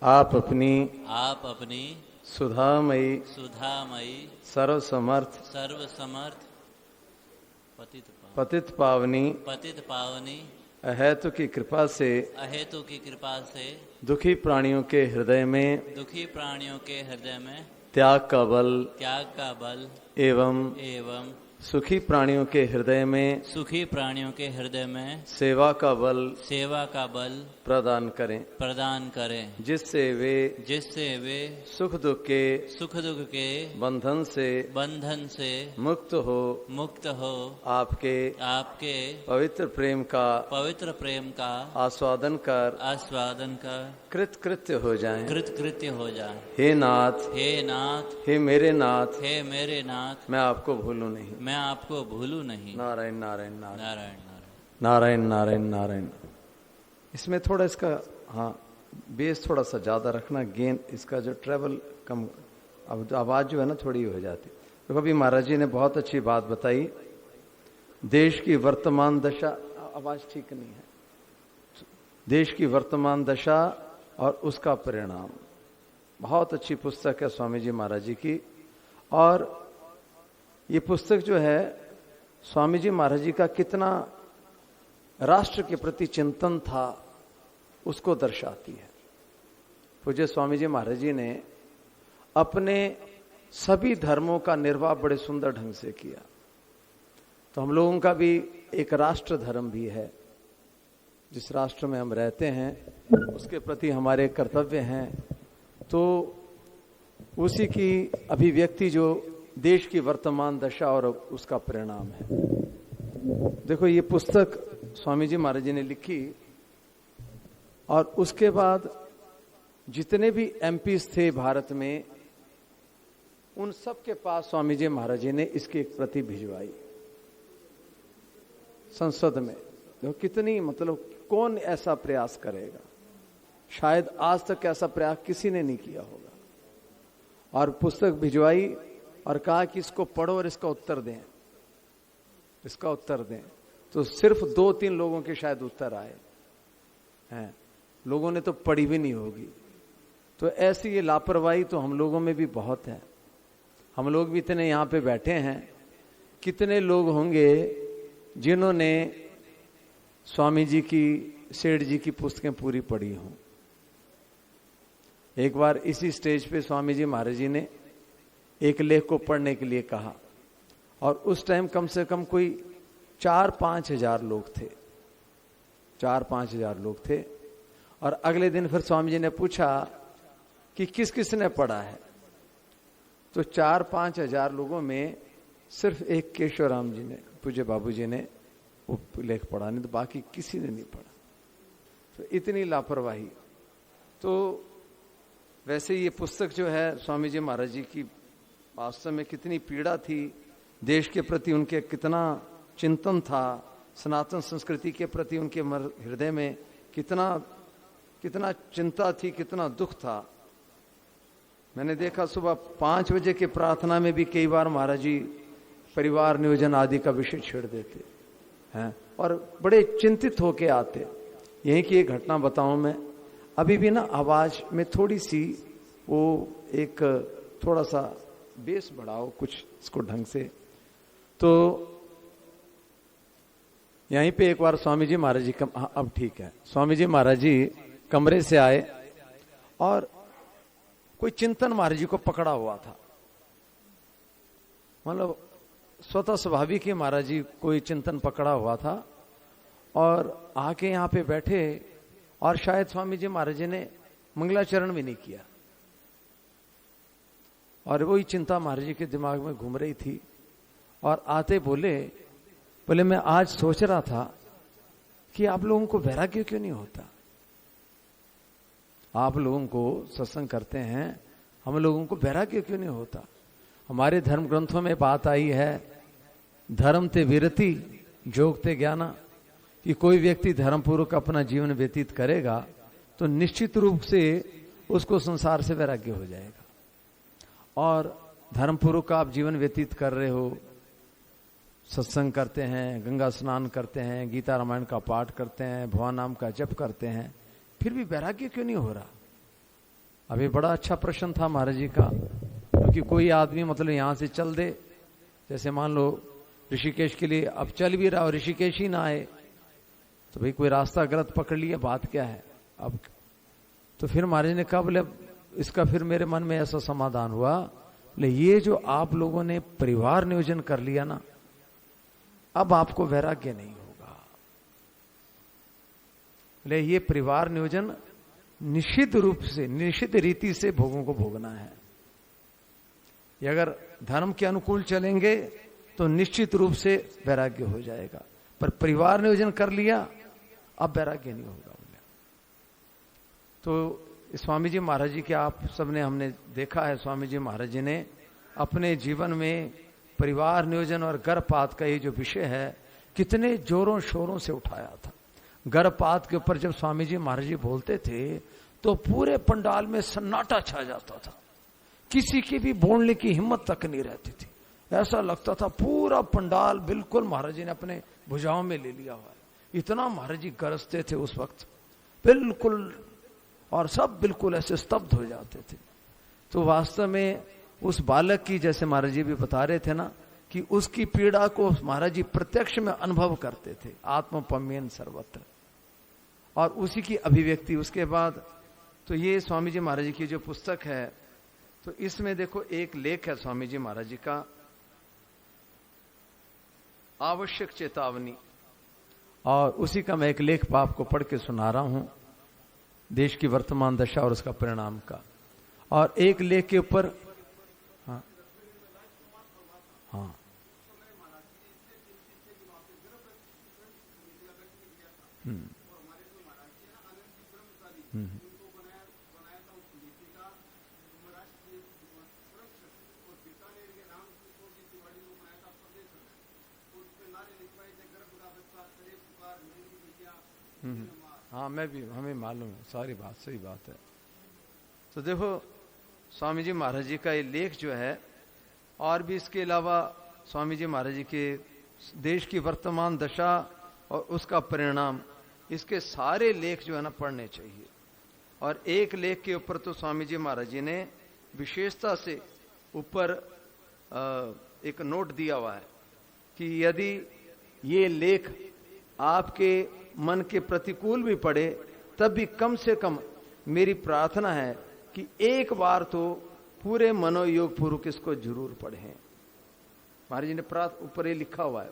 आप अपनी सुधामयी सर्वसमर्थ पतित पावनी अहेतु की कृपा से दुखी प्राणियों के हृदय में त्याग का बल एवं सुखी प्राणियों के हृदय में सेवा का बल प्रदान करें जिससे वे सुख दुख के बंधन से मुक्त हो आपके पवित्र प्रेम का आस्वादन कर कृतकृत्य हो जाएं। हे नाथ हे मेरे नाथ मैं आपको भूलूं नहीं। नारायण नारायण नारायण नारायण नारायण नारायण। इसमें थोड़ा इसका बेस थोड़ा सा ज्यादा रखना, गेन इसका जो ट्रेवल कम, अब आवाज जो है ना थोड़ी हो जाती। तो कभी महाराज जी ने बहुत अच्छी बात बताई, देश की वर्तमान दशा, आवाज ठीक नहीं है, देश की वर्तमान दशा और उसका परिणाम। बहुत अच्छी पुस्तक है स्वामी जी महाराज जी की। और ये पुस्तक जो है स्वामी जी महाराज जी का कितना राष्ट्र के प्रति चिंतन था उसको दर्शाती है। पूज्य स्वामी जी महाराज जी ने अपने सभी धर्मों का निर्वाह बड़े सुंदर ढंग से किया। तो हम लोगों का भी एक राष्ट्र धर्म भी है, जिस राष्ट्र में हम रहते हैं उसके प्रति हमारे कर्तव्य हैं। तो उसी की अभिव्यक्ति जो देश की वर्तमान दशा और उसका परिणाम है। देखो ये पुस्तक स्वामी जी महाराज जी ने लिखी और उसके बाद जितने भी एमपीज थे भारत में, उन सब के पास स्वामी जी महाराज जी ने इसकी एक प्रति भिजवाई संसद में। देखो कितनी, मतलब कौन ऐसा प्रयास करेगा, शायद आज तक ऐसा प्रयास किसी ने नहीं किया होगा। और पुस्तक भिजवाई और कहा कि इसको पढ़ो और इसका उत्तर दें। तो सिर्फ 2-3 लोगों के शायद उत्तर आए हैं, लोगों ने तो पढ़ी भी नहीं होगी। तो ऐसी ये लापरवाही तो हम लोगों में भी बहुत है। हम लोग भी इतने यहां पे बैठे हैं, कितने लोग होंगे जिन्होंने स्वामी जी की, सेठ जी की पुस्तकें पूरी पढ़ी हों। एक बार इसी स्टेज पे स्वामी जी महाराज जी ने एक लेख को पढ़ने के लिए कहा और उस टाइम कम से कम कोई 4-5 हजार लोग थे, 4-5 हजार लोग थे। और अगले दिन फिर स्वामी जी ने पूछा कि किस किस ने पढ़ा है। तो 4-5 हजार लोगों में सिर्फ एक केशवराम जी ने, पूज्य बाबू जी ने वो लेख पढ़ा, नहीं तो बाकी किसी ने नहीं पढ़ा। तो इतनी लापरवाही। तो वैसे ये पुस्तक जो है स्वामी जी महाराज जी की, वास्तव में कितनी पीड़ा थी, देश के प्रति उनके कितना चिंतन था, सनातन संस्कृति के प्रति उनके हृदय में कितना चिंता थी, कितना दुख था। मैंने देखा सुबह 5 बजे के प्रार्थना में भी कई बार महाराज जी परिवार नियोजन आदि का विषय छेड़ देते हैं और बड़े चिंतित होके आते। यही की एक घटना बताऊं मैं, अभी भी ना आवाज में थोड़ी सी वो एक थोड़ा सा बेस बढ़ाओ कुछ इसको ढंग से। तो यहीं पे एक बार स्वामी जी महाराज जी अब ठीक है, स्वामी जी महाराज जी कमरे से आए और कोई चिंतन महाराज जी को पकड़ा हुआ था। मतलब स्वतः स्वाभाविक ही महाराज जी कोई चिंतन पकड़ा हुआ था और आके यहाँ पे बैठे और शायद स्वामी जी महाराज जी ने मंगलाचरण भी नहीं किया और वही चिंता महाराज जी के दिमाग में घूम रही थी। और आते बोले मैं आज सोच रहा था कि आप लोगों को वैराग्य क्यों नहीं होता। आप लोगों को सत्संग करते हैं, हम लोगों को वैराग्य क्यों नहीं होता। हमारे धर्म ग्रंथों में बात आई है, धर्म ते विरति जोग ते ज्ञाना, कि कोई व्यक्ति धर्म पूर्वक अपना जीवन व्यतीत करेगा तो निश्चित रूप से उसको संसार से वैराग्य हो जाएगा। और धर्म पूर्वक आप जीवन व्यतीत कर रहे हो, सत्संग करते हैं, गंगा स्नान करते हैं, गीता रामायण का पाठ करते हैं, भगवान नाम का जप करते हैं, फिर भी वैराग्य क्यों नहीं हो रहा। अभी बड़ा अच्छा प्रश्न था महाराज जी का, क्योंकि कोई आदमी मतलब यहां से चल दे, जैसे मान लो ऋषिकेश के लिए अब चल भी रहा हो, ऋषिकेश ही ना आए तो भाई कोई रास्ता गलत पकड़ लिया, बात क्या है अब। तो फिर महाराज ने कहा बोले इसका फिर मेरे मन में ऐसा समाधान हुआ, बोले ये जो आप लोगों ने परिवार नियोजन कर लिया ना, अब आपको वैराग्य नहीं होगा। बोले ये परिवार नियोजन निश्चित रूप से, निश्चित रीति से भोगों को भोगना है। ये अगर धर्म के अनुकूल चलेंगे तो निश्चित रूप से वैराग्य हो जाएगा, पर परिवार नियोजन कर लिया अब वैराग्य नहीं होगा। तो स्वामी जी महाराज जी के आप सबने हमने देखा है, स्वामी जी महाराज जी ने अपने जीवन में परिवार नियोजन और गर्भपात का ये जो विषय है कितने जोरों शोरों से उठाया था। गर्भपात के ऊपर जब स्वामी जी महाराज जी बोलते थे तो पूरे पंडाल में सन्नाटा छा जाता था, किसी की भी बोलने की हिम्मत तक नहीं रहती थी। ऐसा लगता था पूरा पंडाल बिल्कुल महाराज जी ने अपने भुजाओं में ले लिया हुआ है। इतना महाराज जी गरजते थे उस वक्त बिल्कुल, और सब बिल्कुल ऐसे स्तब्ध हो जाते थे। तो वास्तव में उस बालक की, जैसे महाराज जी भी बता रहे थे ना, कि उसकी पीड़ा को महाराज जी प्रत्यक्ष में अनुभव करते थे, आत्मपम्यन सर्वत्र, और उसी की अभिव्यक्ति। उसके बाद तो ये स्वामी जी महाराज जी की जो पुस्तक है, तो इसमें देखो एक लेख है स्वामी जी महाराज जी का, आवश्यक चेतावनी, और उसी का मैं एक लेख आपको पढ़ के सुना रहा हूं, देश की वर्तमान दशा और उसका परिणाम का। और एक लेख के ऊपर हाँ हाँ हाँ मैं भी, हमें मालूम है सारी बात, सही बात है। तो देखो स्वामी जी महाराज जी का ये लेख जो है, और भी इसके अलावा स्वामी जी महाराज जी के देश की वर्तमान दशा और उसका परिणाम, इसके सारे लेख जो है ना पढ़ने चाहिए। और एक लेख के ऊपर तो स्वामी जी महाराज जी ने विशेषता से ऊपर एक नोट दिया हुआ है कि यदि ये लेख आपके मन के प्रतिकूल भी पड़े तब भी कम से कम मेरी प्रार्थना है कि एक बार तो पूरे मनोयोग पूर्वक इसको जरूर पढ़ें। महाराज जी ने ऊपर ये लिखा हुआ है,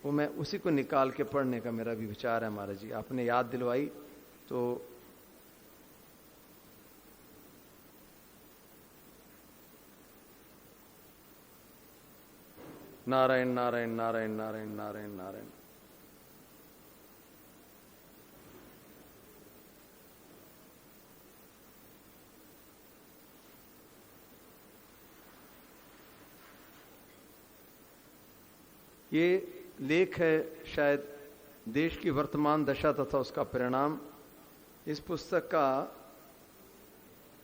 वो मैं उसी को निकाल के पढ़ने का मेरा भी विचार है। महाराज जी आपने याद दिलवाई तो नारायण नारायण नारायण नारायण नारायण नारायण। ये लेख है शायद देश की वर्तमान दशा तथा उसका परिणाम, इस पुस्तक का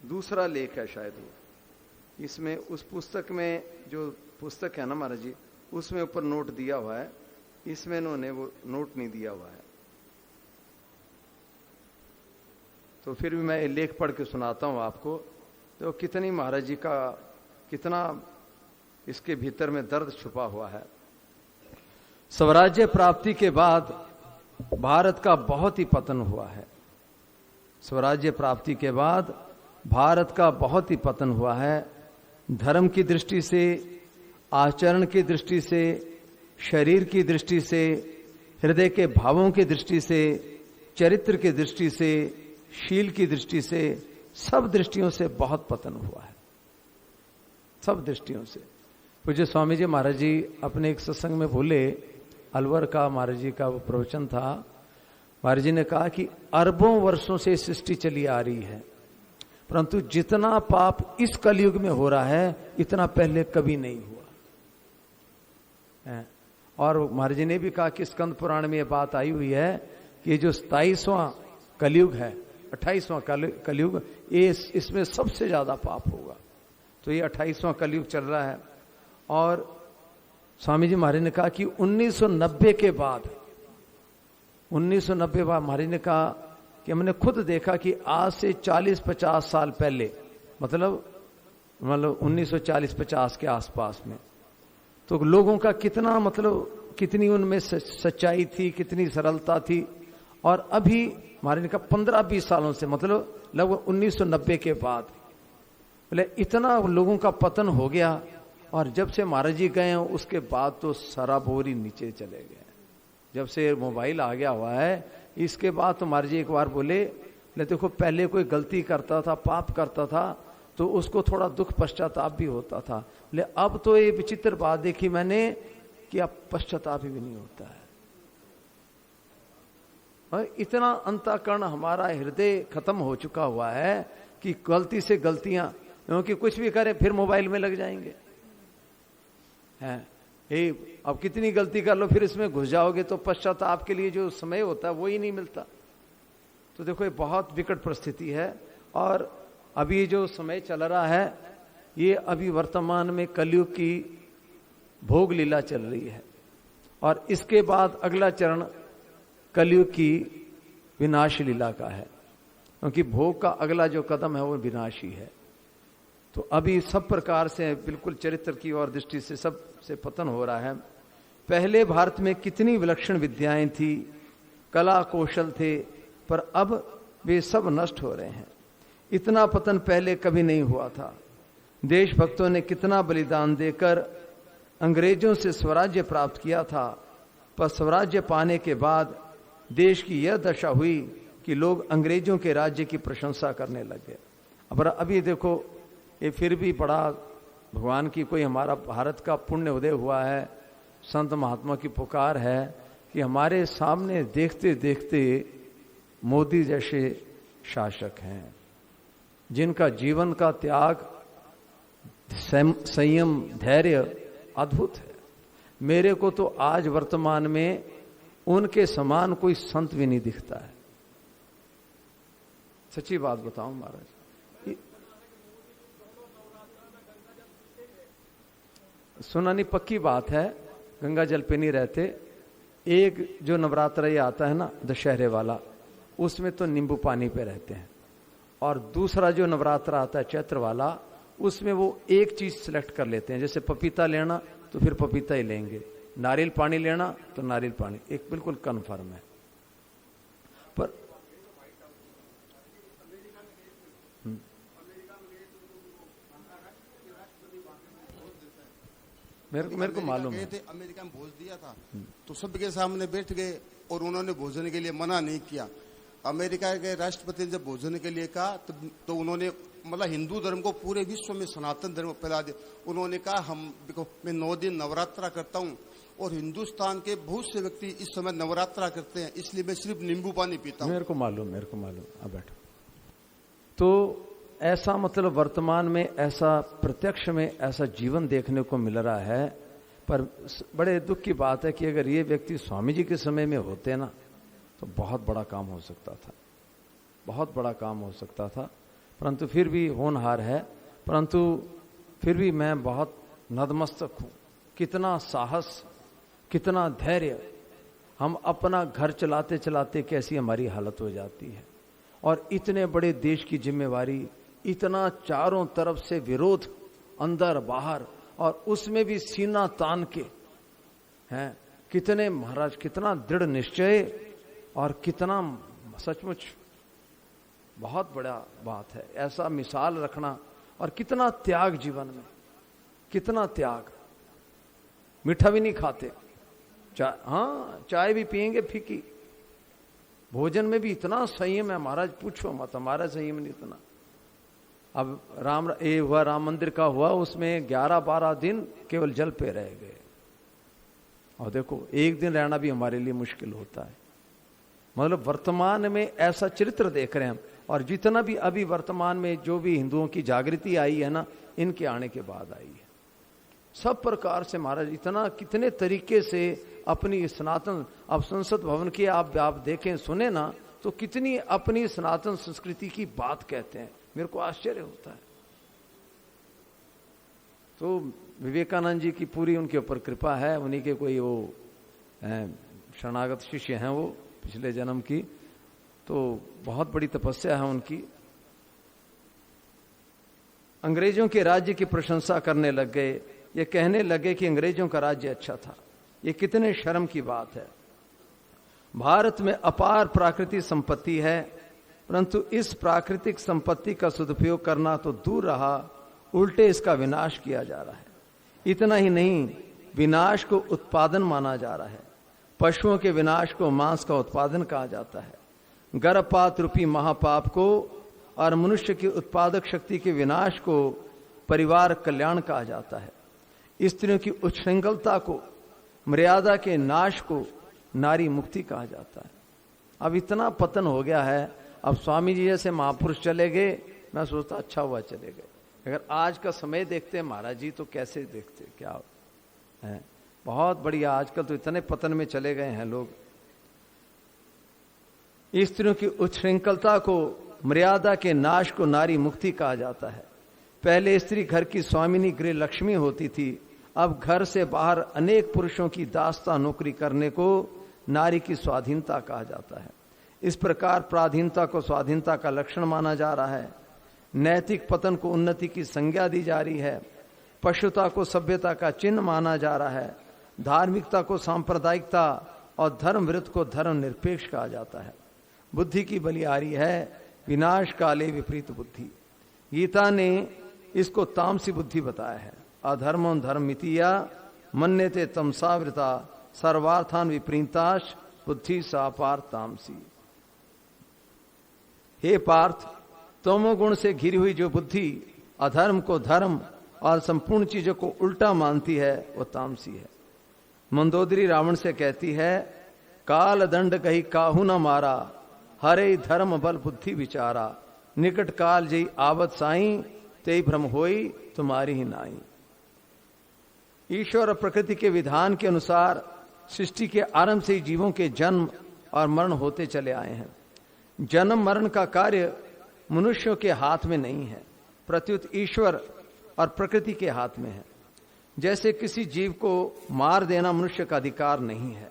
दूसरा लेख है शायद वो। इसमें उस पुस्तक में जो पुस्तक है ना महाराज जी, उसमें ऊपर नोट दिया हुआ है, इसमें इन्होंने वो नोट नहीं दिया हुआ है। तो फिर भी मैं लेख पढ़ के सुनाता हूं आपको। तो कितनी महाराज जी का, कितना इसके भीतर में दर्द छुपा हुआ है। स्वराज्य प्राप्ति के बाद भारत का बहुत ही पतन हुआ है। स्वराज्य प्राप्ति के बाद भारत का बहुत ही पतन हुआ है, धर्म की दृष्टि से, आचरण की दृष्टि से, शरीर की दृष्टि से, हृदय के भावों की दृष्टि से, चरित्र की दृष्टि से, शील की दृष्टि से, सब दृष्टियों से बहुत पतन हुआ है, सब दृष्टियों से। पूज्य स्वामी जी महाराज जी अपने एक सत्संग में बोले, अलवर का महाराज जी का वो प्रवचन था। महाराज जी ने कहा कि अरबों वर्षों से सृष्टि चली आ रही है, परंतु जितना पाप इस कलयुग में हो रहा है इतना पहले कभी नहीं हुआ। और महाराज जी ने भी कहा कि स्कंद पुराण में यह बात आई हुई है कि जो 27वां कलयुग है, 28वां कलयुग, ये इसमें सबसे ज्यादा पाप होगा। तो ये 28वां कलयुग चल रहा है। और स्वामी जी महाराज ने कहा कि 1990 के बाद, 1990 बाद महाराज ने कहा कि हमने खुद देखा कि आज से 40-50 साल पहले, मतलब 1940-50 के आसपास में, तो लोगों का कितना, मतलब कितनी उनमें सच्चाई थी, कितनी सरलता थी। और अभी हमारे का 15-20 सालों से, मतलब लगभग 1990 के बाद, बोले इतना लोगों का पतन हो गया। और जब से महाराज जी गए उसके बाद तो सराबोरी नीचे चले गए। जब से मोबाइल आ गया हुआ है, इसके बाद तो महाराज जी एक बार बोले देखो, पहले कोई गलती करता था, पाप करता था, तो उसको थोड़ा दुख पश्चाताप भी होता था, ले अब तो ये विचित्र बात देखी मैंने कि अब पश्चाताप भी नहीं होता है। और इतना अंतःकरण हमारा हृदय खत्म हो चुका हुआ है कि गलती से गलतियां, क्योंकि कुछ भी करें फिर मोबाइल में लग जाएंगे हैं। अब कितनी गलती कर लो, फिर इसमें घुस जाओगे तो पश्चाताप के लिए जो समय होता है वो ही नहीं मिलता। तो देखो ये बहुत विकट परिस्थिति है। और अभी जो समय चल रहा है, ये अभी वर्तमान में कलयुग की भोग लीला चल रही है। और इसके बाद अगला चरण कलयुग की विनाश लीला का है, क्योंकि भोग का अगला जो कदम है वो विनाश ही है। तो अभी सब प्रकार से बिल्कुल चरित्र की और दृष्टि से सब से पतन हो रहा है। पहले भारत में कितनी विलक्षण विद्याएं थी, कला कौशल थे, पर अब वे सब नष्ट हो रहे हैं। इतना पतन पहले कभी नहीं हुआ था। देशभक्तों ने कितना बलिदान देकर अंग्रेजों से स्वराज्य प्राप्त किया था, पर स्वराज्य पाने के बाद देश की यह दशा हुई कि लोग अंग्रेजों के राज्य की प्रशंसा करने लगे। अब अभी देखो, ये फिर भी बड़ा भगवान की कोई हमारा भारत का पुण्य उदय हुआ है, संत महात्मा की पुकार है कि हमारे सामने देखते देखते मोदी जैसे शासक हैं, जिनका जीवन का त्याग, संयम, धैर्य अद्भुत है। मेरे को तो आज वर्तमान में उनके समान कोई संत भी नहीं दिखता है। सच्ची बात बताऊं महाराज, सुना नहीं, पक्की बात है, गंगा जल पे नहीं रहते। एक जो नवरात्र ये आता है ना दशहरे वाला, उसमें तो नींबू पानी पे रहते हैं। और दूसरा जो नवरात्र आता है चैत्र वाला, उसमें वो एक चीज सिलेक्ट कर लेते हैं, जैसे पपीता लेना तो फिर पपीता ही लेंगे, नारियल पानी लेना तो नारियल पानी, एक बिल्कुल कन्फर्म है। पर मेरे को मालूम है, अमेरिका में भोज दिया था तो सबके सामने बैठ गए और उन्होंने भोजन के लिए मना नहीं किया। अमेरिका के राष्ट्रपति ने जब भोजन के लिए कहा तो उन्होंने मतलब हिंदू धर्म को पूरे विश्व में सनातन धर्म फैला दिया। उन्होंने कहा हम देखो, मैं 9 दिन नवरात्रा करता हूँ और हिंदुस्तान के बहुत से व्यक्ति इस समय नवरात्रा करते हैं, इसलिए मैं सिर्फ नींबू पानी पीता हूँ। मेरे को मालूम, अब बैठो। तो ऐसा मतलब वर्तमान में ऐसा प्रत्यक्ष में ऐसा जीवन देखने को मिल रहा है। पर बड़े दुख की बात है कि अगर ये व्यक्ति स्वामी जी के समय में होते ना तो बहुत बड़ा काम हो सकता था, बहुत बड़ा काम हो सकता था। परंतु फिर भी होनहार है, परंतु फिर भी मैं बहुत नतमस्तक हूं। कितना साहस, कितना धैर्य। हम अपना घर चलाते चलाते कैसी हमारी हालत हो जाती है, और इतने बड़े देश की जिम्मेवारी, इतना चारों तरफ से विरोध अंदर बाहर, और उसमें भी सीना तान के हैं। कितने महाराज, कितना दृढ़ निश्चय और कितना सचमुच बहुत बड़ा बात है ऐसा मिसाल रखना। और कितना त्याग जीवन में, कितना त्याग। मीठा भी नहीं खाते, चाय भी पिएंगे फीकी। भोजन में भी इतना संयम है महाराज, पूछो मत, हमारा संयम नहीं इतना। अब राम मंदिर का हुआ, उसमें 11-12 दिन केवल जल पे रह गए। और देखो, एक दिन रहना भी हमारे लिए मुश्किल होता है। मतलब वर्तमान में ऐसा चरित्र देख रहे हैं हम। और जितना भी अभी वर्तमान में जो भी हिंदुओं की जागृति आई है ना, इनके आने के बाद आई है। सब प्रकार से महाराज इतना, कितने तरीके से अपनी सनातन, अब संसद भवन की आप देखें सुने ना, तो कितनी अपनी सनातन संस्कृति की बात कहते हैं। मेरे को आश्चर्य होता है। तो विवेकानंद जी की पूरी उनके ऊपर कृपा है, उन्हीं के कोई वो शरणागत शिष्य हैं वो पिछले जन्म की। तो बहुत बड़ी तपस्या है उनकी। अंग्रेजों के राज्य की प्रशंसा करने लग गए। ये कहने लगे कि अंग्रेजों का राज्य अच्छा था। ये कितने शर्म की बात है। भारत में अपार प्राकृतिक संपत्ति है, परंतु इस प्राकृतिक संपत्ति का सदुपयोग करना तो दूर रहा, उल्टे इसका विनाश किया जा रहा है। इतना ही नहीं, विनाश को उत्पादन माना जा रहा है। पशुओं के विनाश को मांस का उत्पादन कहा जाता है। गर्भपात रूपी महापाप को और मनुष्य की उत्पादक शक्ति के विनाश को परिवार कल्याण कहा जाता है। स्त्रियों की उच्छृंखलता को, मर्यादा के नाश को नारी मुक्ति कहा जाता है। अब इतना पतन हो गया है। अब स्वामी जी जैसे महापुरुष चले गए, मैं सोचता अच्छा हुआ चले गए। अगर आज का समय देखते हैं महाराज जी तो कैसे देखते, क्या है, बहुत बढ़िया। आजकल तो इतने पतन में चले गए हैं लोग। स्त्रियों की उच्छृंखलता को, मर्यादा के नाश को नारी मुक्ति कहा जाता है। पहले स्त्री घर की स्वामिनी गृह लक्ष्मी होती थी, अब घर से बाहर अनेक पुरुषों की दास्ता नौकरी करने को नारी की स्वाधीनता कहा जाता है। इस प्रकार पराधीनता को स्वाधीनता का लक्षण माना जा रहा है। नैतिक पतन को उन्नति की संज्ञा दी जा रही है। पशुता को सभ्यता का चिन्ह माना जा रहा है। धार्मिकता को सांप्रदायिकता और धर्म विरुद्ध को धर्म निरपेक्ष कहा जाता है। बुद्धि की बलिहारी है विनाश काले विपरीत बुद्धि। गीता ने इसको तामसी बुद्धि बताया है। अधर्मं धर्ममितिया मन्यते तमसावृता सर्वार्थान विपरीताश बुद्धि सापार तामसी। हे पार्थ, तमोगुण से घिरी हुई जो बुद्धि अधर्म को धर्म और संपूर्ण चीजों को उल्टा मानती है वो तामसी है। मंदोदरी रावण से कहती है, काल दंड कही काहू न मारा, हरे धर्म बल बुद्धि विचारा, निकट काल जई आवत साई, तेई भ्रम होई तुम्हारी ही नाई। ईश्वर और प्रकृति के विधान के अनुसार सृष्टि के आरंभ से ही जीवों के जन्म और मरण होते चले आए हैं। जन्म मरण का कार्य मनुष्यों के हाथ में नहीं है, प्रत्युत ईश्वर और प्रकृति के हाथ में है। जैसे किसी जीव को मार देना मनुष्य का अधिकार नहीं है,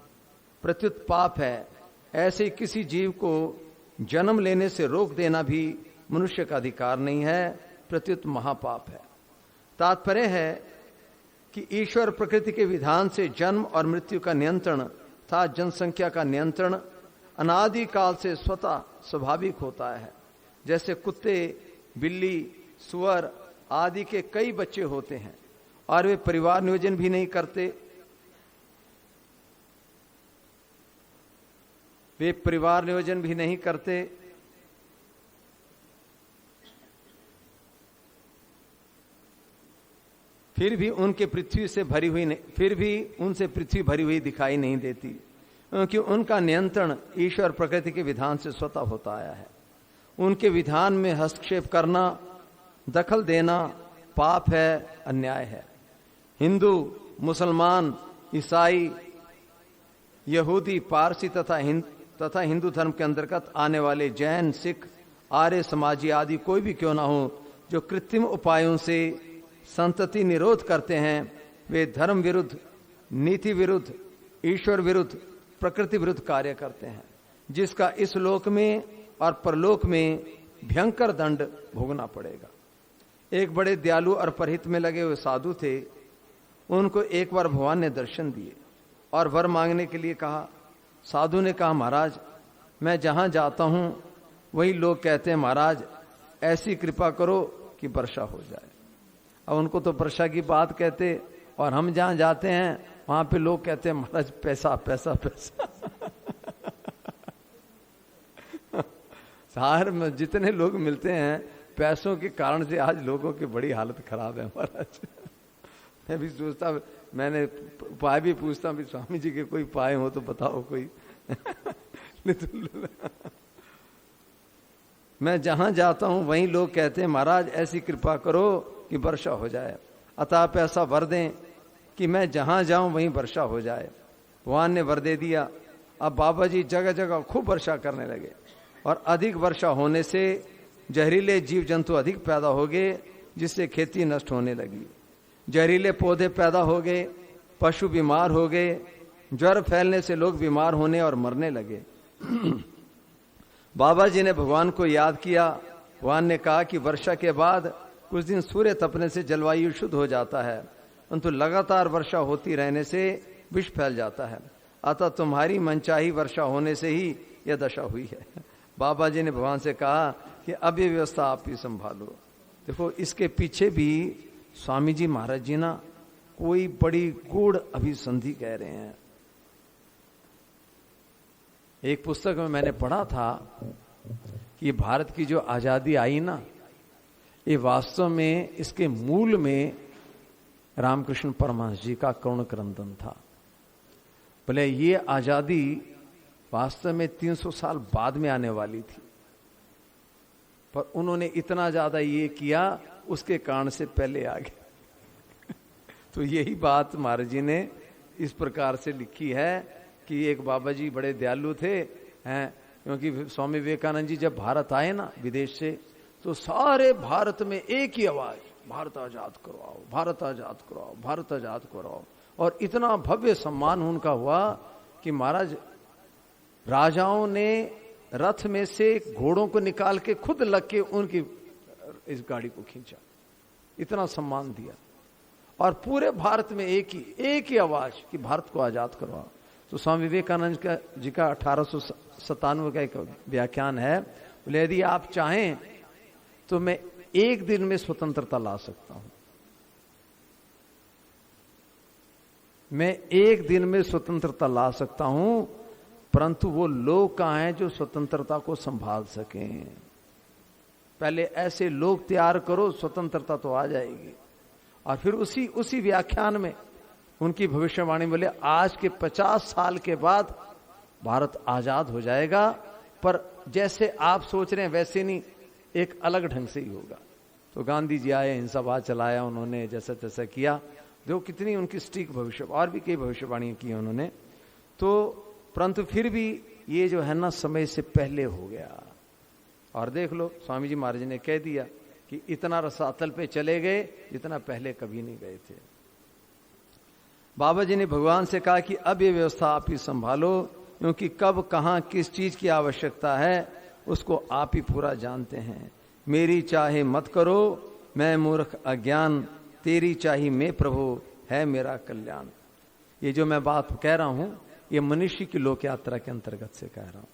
प्रत्युत पाप है, ऐसे ही किसी जीव को जन्म लेने से रोक देना भी मनुष्य का अधिकार नहीं है, प्रत्युत महापाप है। तात्पर्य है कि ईश्वर प्रकृति के विधान से जन्म और मृत्यु का नियंत्रण तथा जनसंख्या का नियंत्रण अनादि काल से स्वतः स्वाभाविक होता है। जैसे कुत्ते, बिल्ली, सुअर आदि के कई बच्चे होते हैं और वे परिवार नियोजन भी नहीं करते, फिर भी उनसे पृथ्वी भरी हुई दिखाई नहीं देती, क्योंकि उनका नियंत्रण ईश्वर प्रकृति के विधान से स्वतः होता आया है। उनके विधान में हस्तक्षेप करना, दखल देना पाप है, अन्याय है। हिंदू, मुसलमान, ईसाई, यहूदी, पारसी तथा हिंदू धर्म के अंतर्गत आने वाले जैन, सिख, आर्य समाजी आदि कोई भी क्यों ना हो, जो कृत्रिम उपायों से संतति निरोध करते हैं, वे धर्म विरुद्ध, नीति विरुद्ध, ईश्वर विरुद्ध, प्रकृति विरुद्ध कार्य करते हैं, जिसका इस लोक में और परलोक में भयंकर दंड भोगना पड़ेगा। एक बड़े दयालु और परहित में लगे हुए साधु थे। उनको एक बार भगवान ने दर्शन दिए और वर मांगने के लिए कहा। साधु ने कहा, महाराज मैं जहां जाता हूं वही लोग कहते हैं महाराज ऐसी कृपा करो कि वर्षा हो जाए। अब उनको तो वर्षा की बात कहते, और हम जहां जाते हैं वहां पे लोग कहते हैं महाराज पैसा पैसा पैसा। शहर में जितने लोग मिलते हैं पैसों के कारण से आज लोगों की बड़ी हालत खराब है महाराज। मैं भी सोचता, मैंने उपाय भी पूछता भी, स्वामी जी के कोई उपाय हो तो बताओ कोई। मैं जहां जाता हूं वहीं लोग कहते हैं महाराज ऐसी कृपा करो कि वर्षा हो जाए, अतः आप ऐसा वर दें कि मैं जहां जाऊं वहीं वर्षा हो जाए। भगवान ने वर दे दिया। अब बाबा जी जगह जगह खूब वर्षा करने लगे और अधिक वर्षा होने से जहरीले जीव जंतु अधिक पैदा हो गए, जिससे खेती नष्ट होने लगी। जहरीले पौधे पैदा हो गए, पशु बीमार हो गए, ज्वर फैलने से लोग बीमार होने और मरने लगे। बाबा जी ने भगवान को याद किया। भगवान ने कहा कि वर्षा के बाद कुछ दिन सूर्य तपने से जलवायु शुद्ध हो जाता है, परंतु लगातार वर्षा होती रहने से विष फैल जाता है। अतः तुम्हारी मनचाही वर्षा होने से ही यह दशा हुई है। बाबा जी ने भगवान से कहा कि अब ये व्यवस्था आप ही संभालो। देखो, इसके पीछे भी स्वामी जी महाराज जी ना कोई बड़ी गूढ़ अभिसंधि कह रहे हैं। एक पुस्तक में मैंने पढ़ा था कि भारत की जो आजादी आई ना, ये वास्तव में इसके मूल में रामकृष्ण परमहंस जी का करुण क्रंदन था। बोले ये आजादी वास्तव में 300 साल बाद में आने वाली थी, पर उन्होंने इतना ज्यादा ये किया, उसके कारण से पहले आ गए। तो यही बात महाराज जी ने इस प्रकार से लिखी है कि एक बाबा जी बड़े दयालु थे हैं, क्योंकि स्वामी विवेकानंद जी जब भारत आए ना विदेश से, तो सारे भारत में एक ही आवाज, भारत आजाद करवाओ, भारत आजाद करवाओ, भारत आजाद करवाओ। और इतना भव्य सम्मान उनका हुआ कि महाराज राजाओं ने रथ में से घोड़ों को निकाल के खुद लग के उनकी इस गाड़ी को खींचा, इतना सम्मान दिया। और पूरे भारत में एक ही आवाज कि भारत को आजाद करवाओ। तो स्वामी विवेकानंद जी का 1897 का एक व्याख्यान है, बोले यदि आप चाहें तो मैं एक दिन में स्वतंत्रता ला सकता हूं, मैं एक दिन में स्वतंत्रता ला सकता हूं, परंतु वो लोग कहां हैं जो स्वतंत्रता को संभाल सकें। पहले ऐसे लोग तैयार करो, स्वतंत्रता तो आ जाएगी। और फिर उसी व्याख्यान में उनकी भविष्यवाणी बोले आज के 50 साल के बाद भारत आजाद हो जाएगा, पर जैसे आप सोच रहे हैं वैसे नहीं, एक अलग ढंग से ही होगा। तो गांधी जी आए, हिंसावाद चलाया उन्होंने, जैसा तैसा किया, जो कितनी उनकी सटीक भविष्य, और भी कई भविष्यवाणियां की उन्होंने। तो परंतु फिर भी ये जो है ना समय से पहले हो गया। और देख लो स्वामी जी महाराज ने कह दिया कि इतना रसातल पे चले गए जितना पहले कभी नहीं गए थे। बाबा जी ने भगवान से कहा कि अब ये व्यवस्था आप ही संभालो, क्योंकि कब कहां किस चीज की आवश्यकता है उसको आप ही पूरा जानते हैं। मेरी चाहे मत करो, मैं मूर्ख अज्ञान, तेरी चाही मैं प्रभु, है मेरा कल्याण। ये जो मैं बात कह रहा हूं ये मनुष्य की लोक यात्रा के अंतर्गत से कह रहा हूं।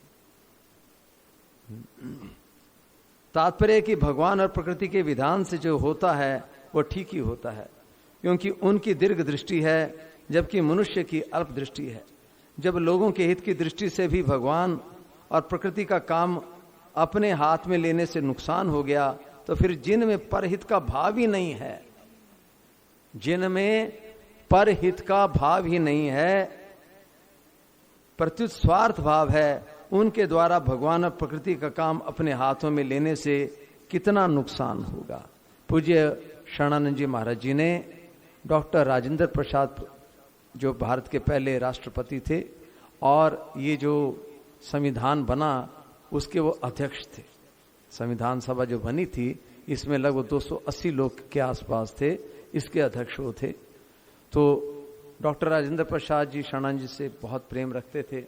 तात्पर्य कि भगवान और प्रकृति के विधान से जो होता है वो ठीक ही होता है, क्योंकि उनकी दीर्घ दृष्टि है जबकि मनुष्य की अल्प दृष्टि है। जब लोगों के हित की दृष्टि से भी भगवान और प्रकृति का काम अपने हाथ में लेने से नुकसान हो गया, तो फिर जिनमें परहित का भाव ही नहीं है, जिनमें परहित का भाव ही नहीं है, प्रत्युत स्वार्थ भाव है, उनके द्वारा भगवान और प्रकृति का काम अपने हाथों में लेने से कितना नुकसान होगा। पूज्य शरणानंद जी महाराज जी ने डॉक्टर राजेंद्र प्रसाद जो भारत के पहले राष्ट्रपति थे और ये जो संविधान बना उसके वो अध्यक्ष थे। संविधान सभा जो बनी थी इसमें लगभग 280 लोग के आसपास थे, इसके अध्यक्ष वो थे। तो डॉक्टर राजेंद्र प्रसाद जी शरणानंद जी से बहुत प्रेम रखते थे।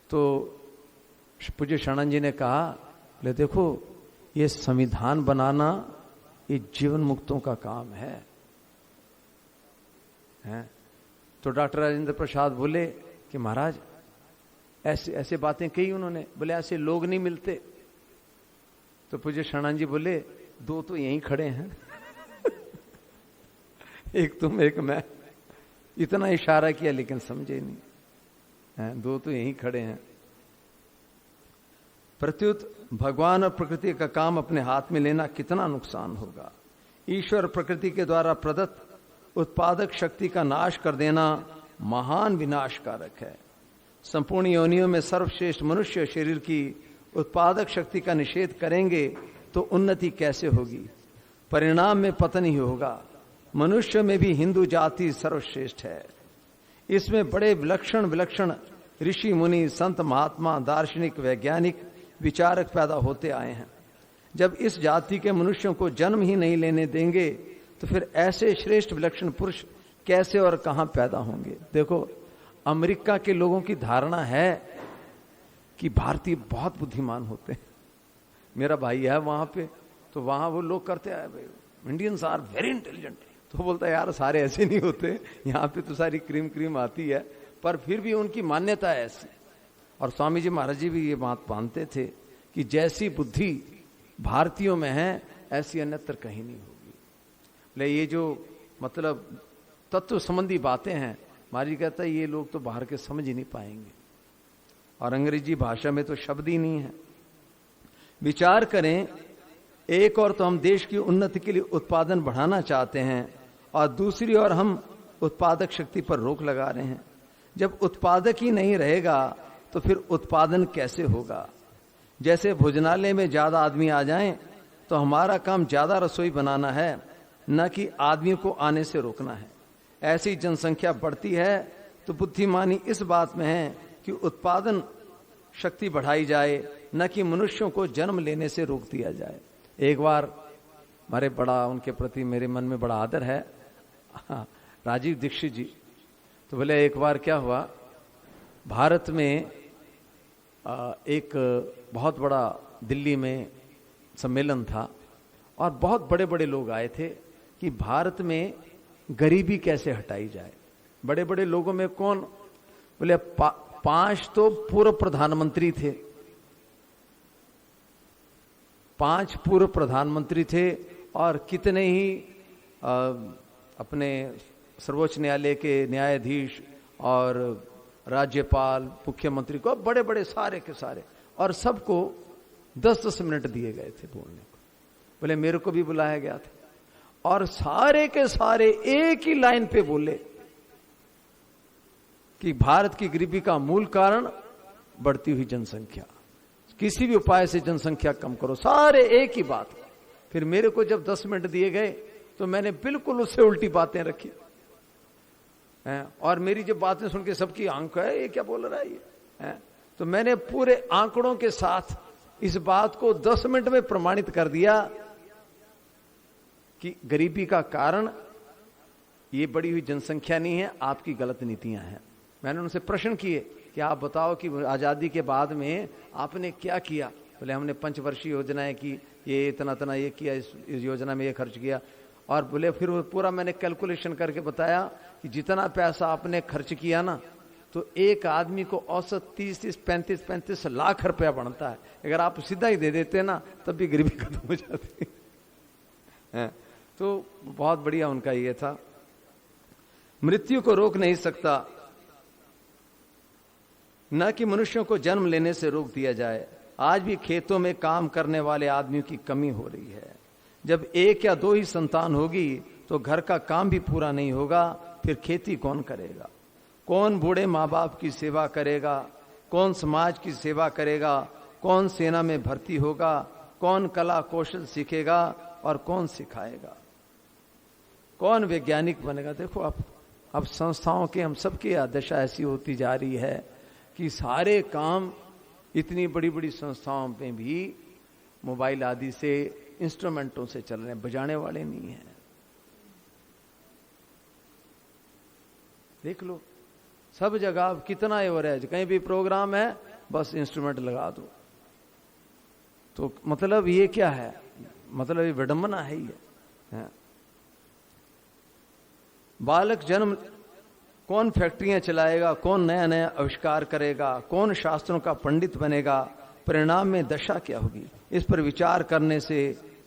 तो पूज्य शरणानंद जी ने कहा, ले देखो ये संविधान बनाना ये जीवन मुक्तों का काम है। तो डॉक्टर राजेंद्र प्रसाद बोले कि महाराज ऐसे ऐसे बातें कही उन्होंने, बोले ऐसे लोग नहीं मिलते। तो पूज्य शरणानंद जी बोले दो तो यहीं खड़े हैं एक तुम एक मैं। इतना इशारा किया लेकिन समझे नहीं, दो तो यहीं खड़े हैं। प्रत्युत भगवान और प्रकृति का काम अपने हाथ में लेना कितना नुकसान होगा। ईश्वर प्रकृति के द्वारा प्रदत्त उत्पादक शक्ति का नाश कर देना महान विनाशकारक है। संपूर्ण योनियों में सर्वश्रेष्ठ मनुष्य शरीर की उत्पादक शक्ति का निषेध करेंगे तो उन्नति कैसे होगी, परिणाम में पतन ही होगा। मनुष्य में भी हिंदू जाति सर्वश्रेष्ठ है। इसमें बड़े विलक्षण विलक्षण ऋषि मुनि संत महात्मा दार्शनिक वैज्ञानिक विचारक पैदा होते आए हैं। जब इस जाति के मनुष्यों को जन्म ही नहीं लेने देंगे तो फिर ऐसे श्रेष्ठ विलक्षण पुरुष कैसे और कहां पैदा होंगे। देखो अमेरिका के लोगों की धारणा है कि भारतीय बहुत बुद्धिमान होते हैं। मेरा भाई है वहां पे, तो वहां वो लोग करते हैं इंडियंस आर वेरी इंटेलिजेंट, तो बोलता है यार सारे ऐसे नहीं होते, यहाँ पे तो सारी क्रीम क्रीम आती है, पर फिर भी उनकी मान्यता है ऐसी। और स्वामी जी महाराज जी भी ये बात मानते थे कि जैसी बुद्धि भारतीयों में है ऐसी अन्यत्र कहीं नहीं होगी। ले ये जो मतलब तत्व संबंधी बातें हैं, महाराज जी कहता है ये लोग तो बाहर के समझ ही नहीं पाएंगे, और अंग्रेजी भाषा में तो शब्द ही नहीं है। विचार करें, एक और तो हम देश की उन्नति के लिए उत्पादन बढ़ाना चाहते हैं, और दूसरी ओर हम उत्पादक शक्ति पर रोक लगा रहे हैं। जब उत्पादक ही नहीं रहेगा तो फिर उत्पादन कैसे होगा? जैसे भोजनालय में ज्यादा आदमी आ जाएं तो हमारा काम ज्यादा रसोई बनाना है, न कि आदमी को आने से रोकना है। ऐसी जनसंख्या बढ़ती है तो बुद्धिमानी इस बात में है कि उत्पादन शक्ति बढ़ाई जाए, न कि मनुष्यों को जन्म लेने से रोक दिया जाए। एक बार हमारे बड़ा उनके प्रति मेरे मन में बड़ा आदर है, राजीव दीक्षित जी, तो बोले एक बार क्या हुआ, भारत में एक बहुत बड़ा दिल्ली में सम्मेलन था और बहुत बड़े बड़े लोग आए थे कि भारत में गरीबी कैसे हटाई जाए। बड़े बड़े लोगों में कौन? बोले 5 तो पूर्व प्रधानमंत्री थे, 5 पूर्व प्रधानमंत्री थे, और कितने ही अपने सर्वोच्च न्यायालय के न्यायाधीश और राज्यपाल, मुख्यमंत्री को, बड़े बड़े सारे के सारे, और सबको 10-10 मिनट दिए गए थे बोलने को। बोले मेरे को भी बुलाया गया था, और सारे के सारे एक ही लाइन पे बोले कि भारत की गरीबी का मूल कारण बढ़ती हुई जनसंख्या, किसी भी उपाय से जनसंख्या कम करो, सारे एक ही बात। फिर मेरे को जब 10 मिनट दिए गए तो मैंने बिल्कुल उससे उल्टी बातें रखी, और मेरी जब बातें सुन के सबकी आंख है ये क्या बोल रहा है ये, तो मैंने पूरे आंकड़ों के साथ इस बात को 10 मिनट में प्रमाणित कर दिया कि गरीबी का कारण ये बढ़ी हुई जनसंख्या नहीं है, आपकी गलत नीतियां हैं। मैंने उनसे प्रश्न किए कि आप बताओ कि आजादी के बाद में आपने क्या किया। बोले हमने पंचवर्षीय योजनाएं की, ये इतना ये किया, इस योजना में ये खर्च किया। और बोले फिर पूरा मैंने कैलकुलेशन करके बताया कि जितना पैसा आपने खर्च किया ना, तो एक आदमी को औसत 30, 35 लाख रुपया बनता है। अगर आप सीधा ही दे देते ना तब भी गरीबी खत्म हो जाती है। तो बहुत बढ़िया उनका ये था। मृत्यु को रोक नहीं सकता, न कि मनुष्यों को जन्म लेने से रोक दिया जाए। आज भी खेतों में काम करने वाले आदमियों की कमी हो रही है। जब 1 या 2 ही संतान होगी तो घर का काम भी पूरा नहीं होगा, फिर खेती कौन करेगा? कौन बूढ़े माँ बाप की सेवा करेगा? कौन समाज की सेवा करेगा? कौन सेना में भर्ती होगा? कौन कला कौशल सीखेगा और कौन सिखाएगा? कौन वैज्ञानिक बनेगा? देखो अब संस्थाओं के हम सबकी दशा ऐसी होती जा रही है कि सारे काम इतनी बड़ी बड़ी संस्थाओं में भी मोबाइल आदि से, इंस्ट्रूमेंटों से चल रहे हैं, बजाने वाले नहीं हैं। देख लो सब जगह कितना एवरेज, कहीं भी प्रोग्राम है बस इंस्ट्रूमेंट लगा दो। तो मतलब ये क्या है? मतलब ये विडंबना है ही है। बालक जन्म, कौन फैक्ट्रियां चलाएगा? कौन नया नया आविष्कार करेगा? कौन शास्त्रों का पंडित बनेगा? परिणाम में दशा क्या होगी? इस पर विचार करने से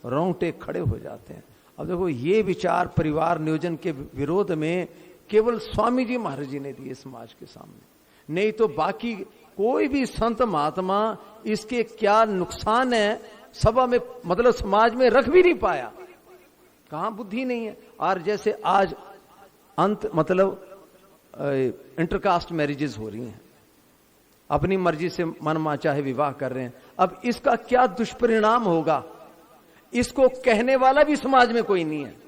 रोंगटे खड़े हो जाते हैं। अब देखो ये विचार परिवार नियोजन के विरोध में केवल स्वामी जी महाराज जी ने दिए समाज के सामने, नहीं तो बाकी कोई भी संत महात्मा इसके क्या नुकसान है सभा में, मतलब समाज में रख भी नहीं पाया। कहां बुद्धि नहीं है। और जैसे आज मतलब इंटरकास्ट मैरिजेस हो रही हैं, अपनी मर्जी से मनमां चाहे विवाह कर रहे हैं। अब इसका क्या दुष्परिणाम होगा, इसको कहने वाला भी समाज में कोई नहीं है।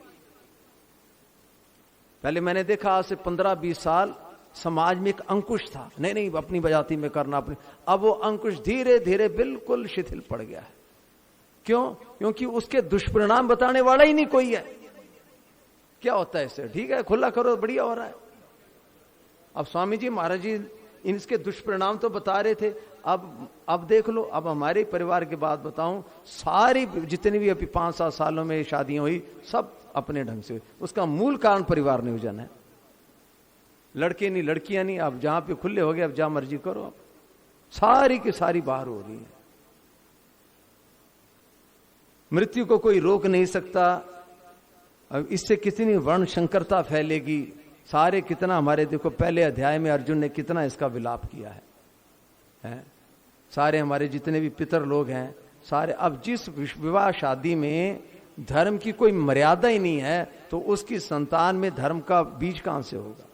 पहले मैंने देखा आज से 15-20 साल समाज में एक अंकुश था, नहीं अपनी जाति में करना अपनी। अब वो अंकुश धीरे धीरे बिल्कुल शिथिल पड़ गया है। क्यों? क्योंकि उसके दुष्परिणाम बताने वाला ही नहीं कोई है। क्या होता है इससे? ठीक है खुला करो, बढ़िया हो रहा है। अब स्वामी जी महाराज जी इसके दुष्परिणाम तो बता रहे थे। अब देख लो, अब हमारे परिवार की बात बताऊं, सारी जितनी भी अभी 5-7 सालों में शादियां हुई सब अपने ढंग से हुई। उसका मूल कारण परिवार नियोजन है। लड़के नहीं, लड़कियां नहीं, अब जहां पे खुले हो गए अब जहां मर्जी करो, अब सारी की सारी बाहर हो रही है। मृत्यु को कोई रोक नहीं सकता। अब इससे कितनी वर्ण संकरता फैलेगी। सारे कितना हमारे, देखो पहले अध्याय में अर्जुन ने कितना इसका विलाप किया है? सारे हमारे जितने भी पितर लोग हैं सारे, अब जिस विवाह शादी में धर्म की कोई मर्यादा ही नहीं है तो उसकी संतान में धर्म का बीज कहां से होगा?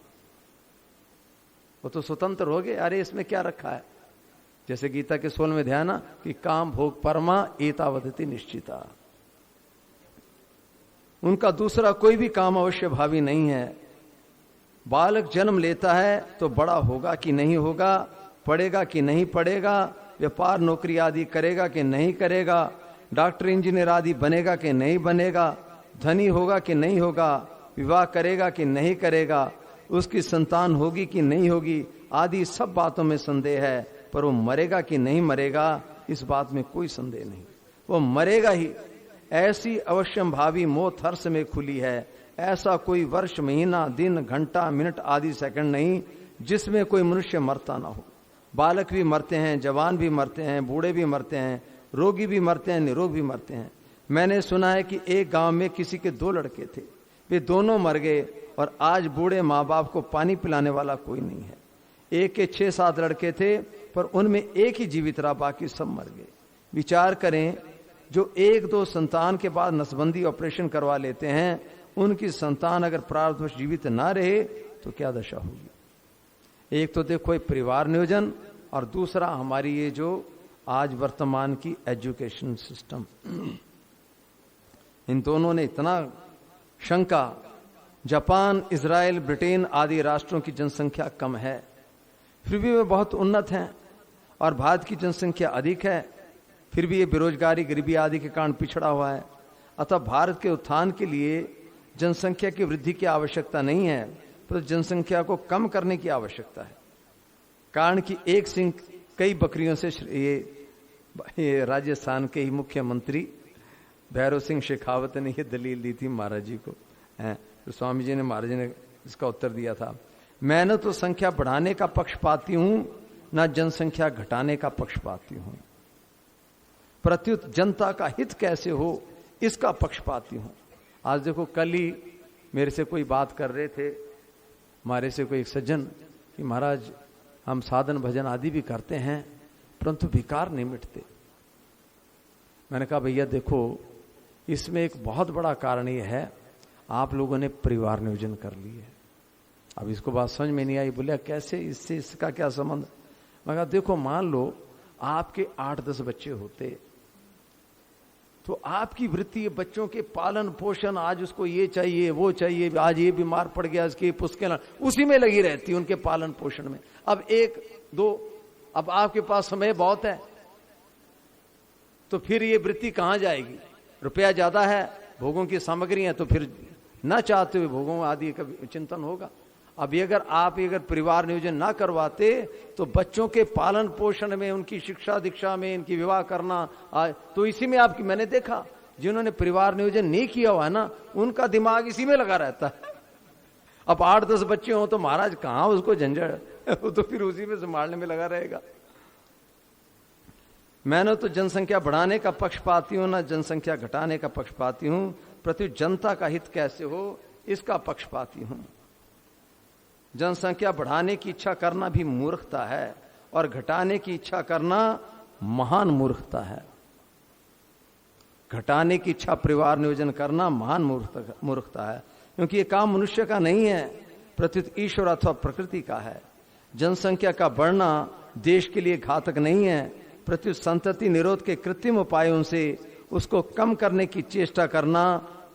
वो तो स्वतंत्र हो गए। अरे इसमें क्या रखा है? जैसे गीता के 16वें अध्याय ना कि काम भोग परमा एतावदति निश्चिता। उनका दूसरा कोई भी काम अवश्य भावी नहीं है। बालक जन्म लेता है तो बड़ा होगा कि नहीं होगा, पढ़ेगा कि नहीं पढ़ेगा, व्यापार नौकरी आदि करेगा कि नहीं करेगा, डॉक्टर इंजीनियर आदि बनेगा कि नहीं बनेगा, धनी होगा कि नहीं होगा, विवाह करेगा कि नहीं करेगा, उसकी संतान होगी कि नहीं होगी, आदि सब बातों में संदेह है। पर वो मरेगा कि नहीं मरेगा इस बात में कोई संदेह नहीं, वो मरेगा ही। ऐसी अवश्यम भावी मौत हर्ष में खुली है। ऐसा कोई वर्ष, महीना, दिन, घंटा, मिनट आदि सेकंड नहीं जिसमें कोई मनुष्य मरता ना हो। बालक भी मरते हैं, जवान भी मरते हैं, बूढ़े भी मरते हैं, रोगी भी मरते हैं, निरोग भी मरते हैं। मैंने सुना है कि एक गांव में किसी के 2 लड़के थे, वे दोनों मर गए और आज बूढ़े माँ बाप को पानी पिलाने वाला कोई नहीं है। एक के 6-7 लड़के थे पर उनमें एक ही जीवित रहा, बाकी सब मर गए। विचार करें, जो 1-2 संतान के बाद नसबंदी ऑपरेशन करवा लेते हैं, उनकी संतान अगर प्रारब्धवश जीवित ना रहे तो क्या दशा होगी? एक तो देखो एक परिवार नियोजन और दूसरा हमारी ये जो आज वर्तमान की एजुकेशन सिस्टम, इन दोनों ने इतना शंका। जापान, इजराइल, ब्रिटेन आदि राष्ट्रों की जनसंख्या कम है, फिर भी वे बहुत उन्नत हैं और भारत की जनसंख्या अधिक है, फिर भी ये बेरोजगारी, गरीबी आदि के कारण पिछड़ा हुआ है। अतः भारत के उत्थान के लिए जनसंख्या की वृद्धि की आवश्यकता नहीं है, पर जनसंख्या को कम करने की आवश्यकता है। कारण कि एक सिंह कई बकरियों से, ये राजस्थान के ही मुख्यमंत्री भैरव सिंह शेखावत ने ये दलील दी थी महाराज जी को। तो स्वामी जी ने, महाराज जी ने इसका उत्तर दिया था, मैं न तो संख्या बढ़ाने का पक्षपाती हूं न जनसंख्या घटाने का पक्षपाती हूं, प्रत्युत जनता का हित कैसे हो इसका पक्षपाती हूं। आज देखो, कल ही मेरे से कोई बात कर रहे थे, हमारे से कोई एक सज्जन, कि महाराज हम साधन भजन आदि भी करते हैं परंतु विकार नहीं मिटते। मैंने कहा भैया देखो, इसमें एक बहुत बड़ा कारण यह है, आप लोगों ने परिवार नियोजन कर ली है। अब इसको बात समझ में नहीं आई। बोले कैसे, इससे इसका क्या संबंध? मैं कहा देखो, मान लो आपके 8-10 बच्चे होते तो आपकी वृत्ति बच्चों के पालन पोषण, आज उसको ये चाहिए वो चाहिए, आज ये बीमार पड़ गया, इसके पुस्के, उसी में लगी रहती है, उनके पालन पोषण में। अब 1-2, अब आपके पास समय बहुत है तो फिर ये वृत्ति कहां जाएगी? रुपया ज्यादा है, भोगों की सामग्री है, तो फिर न चाहते हुए भोगों आदि का चिंतन होगा। अब अगर आप परिवार नियोजन ना करवाते तो बच्चों के पालन पोषण में, उनकी शिक्षा दीक्षा में, इनकी विवाह करना, तो इसी में आपकी, मैंने देखा जिन्होंने परिवार नियोजन नहीं किया हुआ है ना, उनका दिमाग इसी में लगा रहता है। अब 8-10 बच्चे हों तो महाराज कहां उसको झंझट, वो तो फिर उसी में संभालने में लगा रहेगा। मैंने तो जनसंख्या बढ़ाने का पक्षपाती हूं, ना जनसंख्या घटाने का पक्षपाती हूं, प्रति जनता का हित कैसे हो इसका पक्षपाती हूं। जनसंख्या बढ़ाने की इच्छा करना भी मूर्खता है और घटाने की इच्छा करना महान मूर्खता है। घटाने की इच्छा परिवार नियोजन करना महान मूर्खता है, क्योंकि ये काम मनुष्य का नहीं है, प्रत्युत ईश्वर अथवा प्रकृति का है। जनसंख्या का बढ़ना देश के लिए घातक नहीं है, प्रत्युत संतति निरोध के कृत्रिम उपायों से उसको कम करने की चेष्टा करना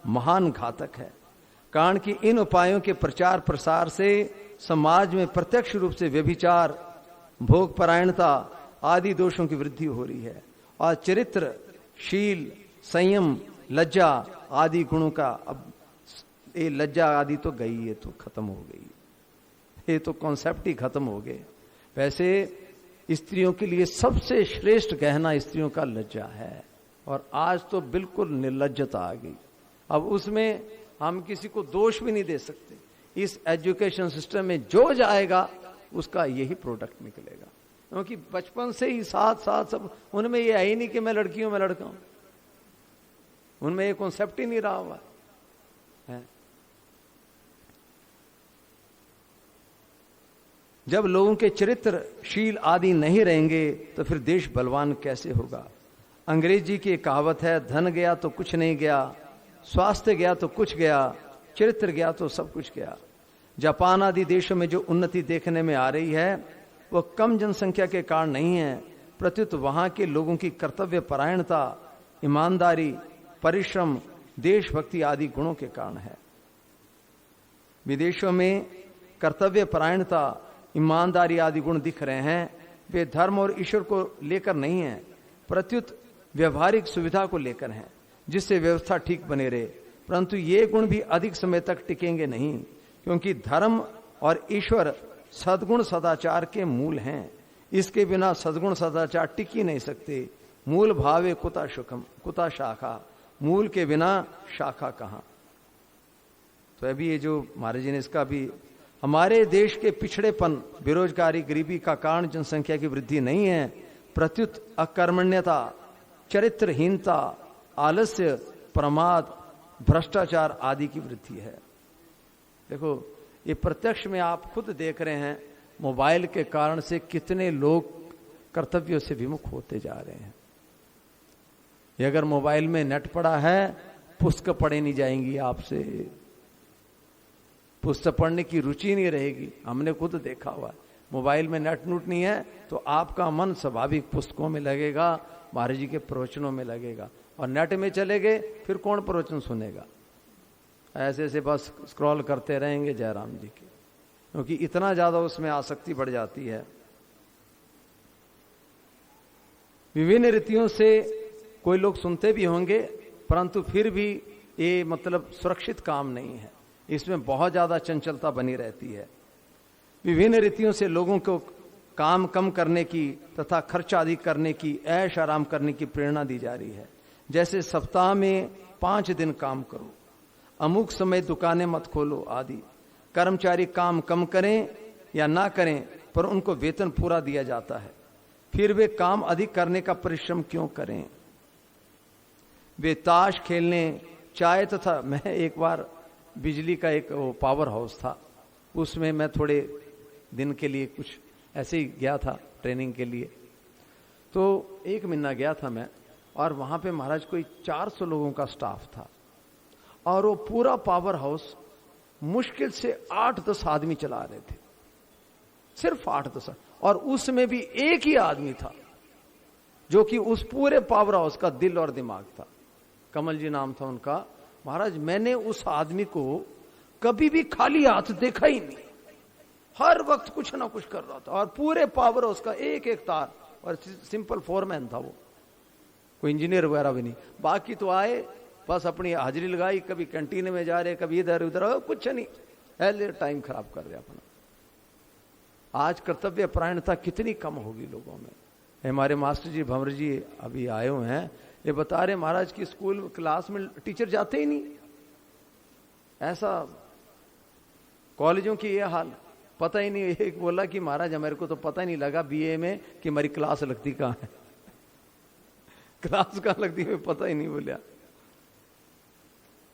महान घातक है। कारण कि इन उपायों के प्रचार प्रसार से समाज में प्रत्यक्ष रूप से व्यभिचार, भोगपरायणता आदि दोषों की वृद्धि हो रही है और चरित्र, शील, संयम, लज्जा आदि गुणों का, अब ये लज्जा आदि तो गई, ये तो खत्म हो गई, ये तो कॉन्सेप्ट ही खत्म हो गए। वैसे स्त्रियों के लिए सबसे श्रेष्ठ गहना स्त्रियों का लज्जा है, और आज तो बिल्कुल निर्लज्जता आ गई। अब उसमें हम किसी को दोष भी नहीं दे सकते। इस एजुकेशन सिस्टम में जो जाएगा उसका यही प्रोडक्ट निकलेगा, क्योंकि बचपन से ही साथ साथ सब उनमें ये है ही नहीं कि मैं लड़की हूं मैं लड़का हूं, उनमें ये कॉन्सेप्ट ही नहीं रहा हुआ है। जब लोगों के चरित्रशील आदि नहीं रहेंगे तो फिर देश बलवान कैसे होगा। अंग्रेजी की कहावत है, धन गया तो कुछ नहीं गया, स्वास्थ्य गया तो कुछ गया, चरित्र गया तो सब कुछ गया। जापान आदि देशों में जो उन्नति देखने में आ रही है वह कम जनसंख्या के कारण नहीं है, प्रत्युत वहां के लोगों की कर्तव्य परायणता, ईमानदारी, परिश्रम, देशभक्ति आदि गुणों के कारण है। विदेशों में कर्तव्य परायणता, ईमानदारी आदि गुण दिख रहे हैं, वे धर्म और ईश्वर को लेकर नहीं है, प्रत्युत व्यवहारिक सुविधा को लेकर हैं, जिससे व्यवस्था ठीक बने रहे। परंतु ये गुण भी अधिक समय तक टिकेंगे नहीं, क्योंकि धर्म और ईश्वर सद्गुण सदाचार के मूल हैं। इसके बिना सद्गुण सदाचार टिक ही नहीं सकते। मूल भावे कुता शुकम कुता शाखा, मूल के बिना शाखा कहां। तो अभी ये जो महाराज जी ने इसका भी, हमारे देश के पिछड़ेपन, बेरोजगारी, गरीबी का कारण जनसंख्या की वृद्धि नहीं है, प्रत्युत अकर्मण्यता, चरित्रहीनता, आलस्य, प्रमाद, भ्रष्टाचार आदि की वृद्धि है। देखो ये प्रत्यक्ष में आप खुद देख रहे हैं, मोबाइल के कारण से कितने लोग कर्तव्यों से विमुख होते जा रहे हैं। ये अगर मोबाइल में नेट पड़ा है, पुस्तक पढ़े नहीं जाएंगी आपसे, पुस्तक पढ़ने की रुचि नहीं रहेगी। हमने खुद देखा हुआ है, मोबाइल में नेट नूट नहीं है तो आपका मन स्वाभाविक पुस्तकों में लगेगा, महाराज जी के प्रवचनों में लगेगा, और नेट में चले गए फिर कौन प्रवचन सुनेगा। ऐसे ऐसे बस स्क्रॉल करते रहेंगे जयराम जी के, क्योंकि इतना ज्यादा उसमें आसक्ति बढ़ जाती है। विभिन्न रीतियों से कोई लोग सुनते भी होंगे, परंतु फिर भी ये मतलब सुरक्षित काम नहीं है, इसमें बहुत ज्यादा चंचलता बनी रहती है। विभिन्न रीतियों से लोगों को काम कम करने की तथा खर्च अधिक करने की, ऐश आराम करने की प्रेरणा दी जा रही है। जैसे सप्ताह में 5 दिन काम करो, अमुक समय दुकानें मत खोलो आदि। कर्मचारी काम कम करें या ना करें पर उनको वेतन पूरा दिया जाता है, फिर वे काम अधिक करने का परिश्रम क्यों करें। वे ताश खेलने, चाय तथा, मैं एक बार बिजली का एक पावर हाउस था, उसमें मैं थोड़े दिन के लिए कुछ ऐसे ही गया था ट्रेनिंग के लिए, तो 1 महीना गया था मैं, और वहां पे महाराज कोई 400 लोगों का स्टाफ था, और वो पूरा पावर हाउस मुश्किल से 8-10 आदमी चला रहे थे, सिर्फ 8-10, और उसमें भी एक ही आदमी था जो कि उस पूरे पावर हाउस का दिल और दिमाग था। कमल जी नाम था उनका। महाराज मैंने उस आदमी को कभी भी खाली हाथ देखा ही नहीं, हर वक्त कुछ ना कुछ कर रहा था, और पूरे पावर हाउस का एक एक तार, और सिंपल फोरमैन था वो, कोई इंजीनियर वगैरह भी नहीं। बाकी तो आए बस अपनी हाजिरी लगाई, कभी कैंटीन में जा रहे, कभी इधर उधर, कुछ नहीं, ऐसे टाइम खराब कर रहे अपना। आज कर्तव्य परायणता कितनी कम होगी लोगों में। हमारे मास्टर जी भंवर जी अभी आए हुए हैं, ये बता रहे महाराज की स्कूल क्लास में टीचर जाते ही नहीं, ऐसा कॉलेजों की ये हाल, पता ही नहीं। एक बोला कि महाराज हमारे को तो पता ही नहीं लगा बीए में कि हमारी क्लास लगती कहाँ है, क्लास कहाँ लगती है पता ही नहीं बोलिया।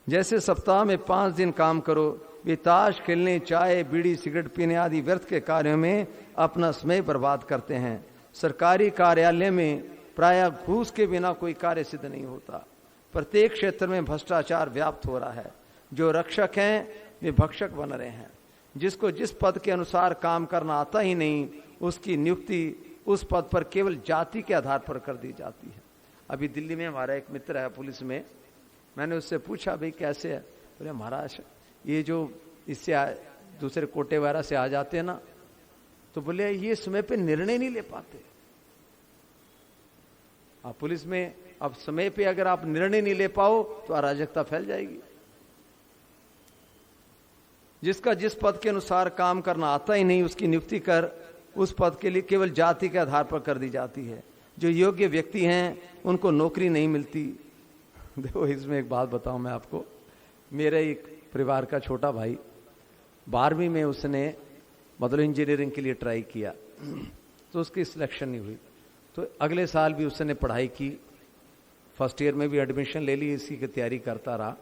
जैसे सप्ताह में 5 दिन काम करो, वे ताश खेलने, चाय, बीड़ी, सिगरेट पीने आदि व्यर्थ के कार्यों में अपना समय बर्बाद करते हैं। सरकारी कार्यालय में प्रायः घूस के बिना कोई कार्य सिद्ध नहीं होता। प्रत्येक क्षेत्र में भ्रष्टाचार व्याप्त हो रहा है। जो रक्षक हैं वे भक्षक बन रहे हैं। जिसको जिस पद के अनुसार काम करना आता ही नहीं, उसकी नियुक्ति उस पद पर केवल जाति के आधार पर कर दी जाती है। अभी दिल्ली में हमारा एक मित्र है पुलिस में, मैंने उससे पूछा भाई कैसे है, बोले महाराज ये जो इससे दूसरे कोटे वगैरह से आ जाते हैं ना, तो बोले ये समय पे निर्णय नहीं ले पाते। आप पुलिस में अब समय पे अगर आप निर्णय नहीं ले पाओ तो अराजकता फैल जाएगी। जिसका जिस पद के अनुसार काम करना आता ही नहीं, उसकी नियुक्ति कर उस पद के लिए केवल जाति के आधार पर कर दी जाती है। जो योग्य व्यक्ति हैं उनको नौकरी नहीं मिलती। देखो इसमें एक बात बताऊं मैं आपको, मेरे एक परिवार का छोटा भाई 12वीं में उसने मतलब इंजीनियरिंग के लिए ट्राई किया, तो उसकी सिलेक्शन नहीं हुई। तो अगले साल भी उसने पढ़ाई की, फर्स्ट ईयर में भी एडमिशन ले ली, इसी की तैयारी करता रहा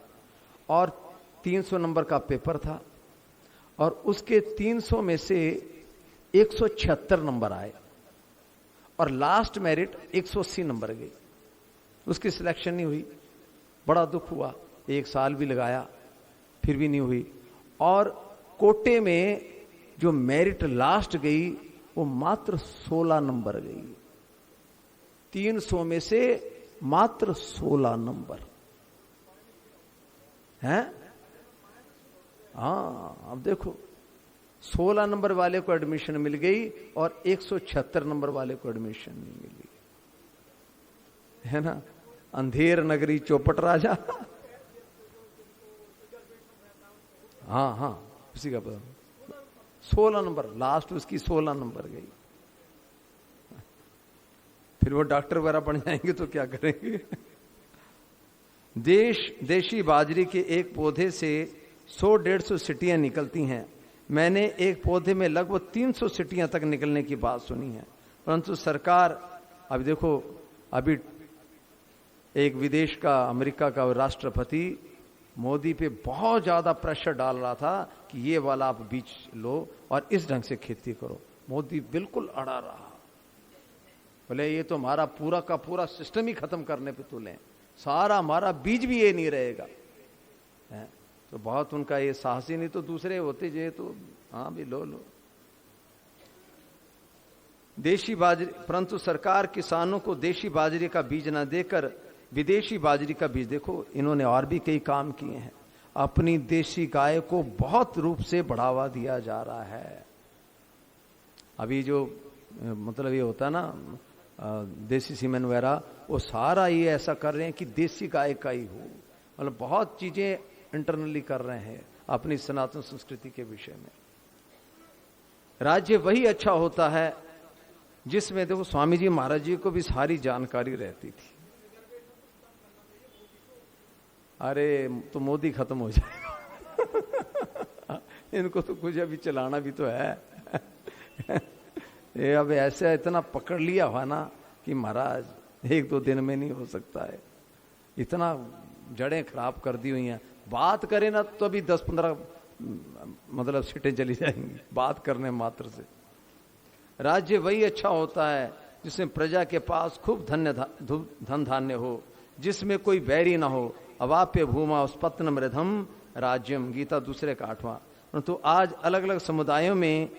और 300 नंबर का पेपर था और उसके 300 में से 176 नंबर आए और लास्ट मेरिट 180 नंबर गई। उसकी सिलेक्शन नहीं हुई, बड़ा दुख हुआ। एक साल भी लगाया फिर भी नहीं हुई। और कोटे में जो मेरिट लास्ट गई वो मात्र 16 नंबर गई। 300 में से मात्र 16 नंबर हैं। हाँ अब देखो, 16 नंबर वाले को एडमिशन मिल गई और 176 नंबर वाले को एडमिशन नहीं मिली, है ना। अंधेर नगरी चौपट राजा। हाँ हाँ उसी का पता। 16 नंबर लास्ट उसकी 16 नंबर गई। फिर वो डॉक्टर वगैरह बन जाएंगे तो क्या करेंगे। देशी बाजरे के एक पौधे से 100-150 सीटियां निकलती हैं। मैंने एक पौधे में लगभग 300 सीटियां तक निकलने की बात सुनी है, परंतु सरकार, अभी देखो, अभी एक विदेश का अमेरिका का राष्ट्रपति मोदी पे बहुत ज्यादा प्रेशर डाल रहा था कि ये वाला आप बीज लो और इस ढंग से खेती करो। मोदी बिल्कुल अड़ा रहा, बोले ये तो हमारा पूरा का पूरा सिस्टम ही खत्म करने पे तुले, सारा हमारा बीज भी ये नहीं रहेगा है। तो बहुत उनका ये साहसी, नहीं तो दूसरे होते जे तो हाँ भी लो। देशी बाजरे, परंतु सरकार किसानों को देशी बाजरे का बीज न देकर विदेशी बाजरे का बीज, देखो इन्होंने और भी कई काम किए हैं। अपनी देशी गाय को बहुत रूप से बढ़ावा दिया जा रहा है। अभी जो मतलब ये होता है ना देसी सीमेंट वगैरह, वो सारा ये ऐसा कर रहे हैं कि देसी गाय का ही हो, मतलब बहुत चीजें इंटरनली कर रहे हैं अपनी सनातन संस्कृति के विषय में। राज्य वही अच्छा होता है जिसमें, देखो स्वामी जी महाराज जी को भी सारी जानकारी रहती थी। अरे तो मोदी खत्म हो जाएगा। इनको तो कुछ अभी चलाना भी तो है। ये अब ऐसे इतना पकड़ लिया हुआ ना कि महाराज 1-2 दिन में नहीं हो सकता है। इतना जड़ें खराब कर दी हुई हैं, बात करें ना तो अभी 10-15 मतलब सीटें चली जाएंगी बात करने मात्र से। राज्य वही अच्छा होता है जिसमें प्रजा के पास खूब धन धान्य हो, जिसमें कोई बैरी ना हो। अवाप्य भूमा उत्पन्न मृधम राज्यम, गीता 2 का 8वां। परंतु आज अलग अलग समुदायों में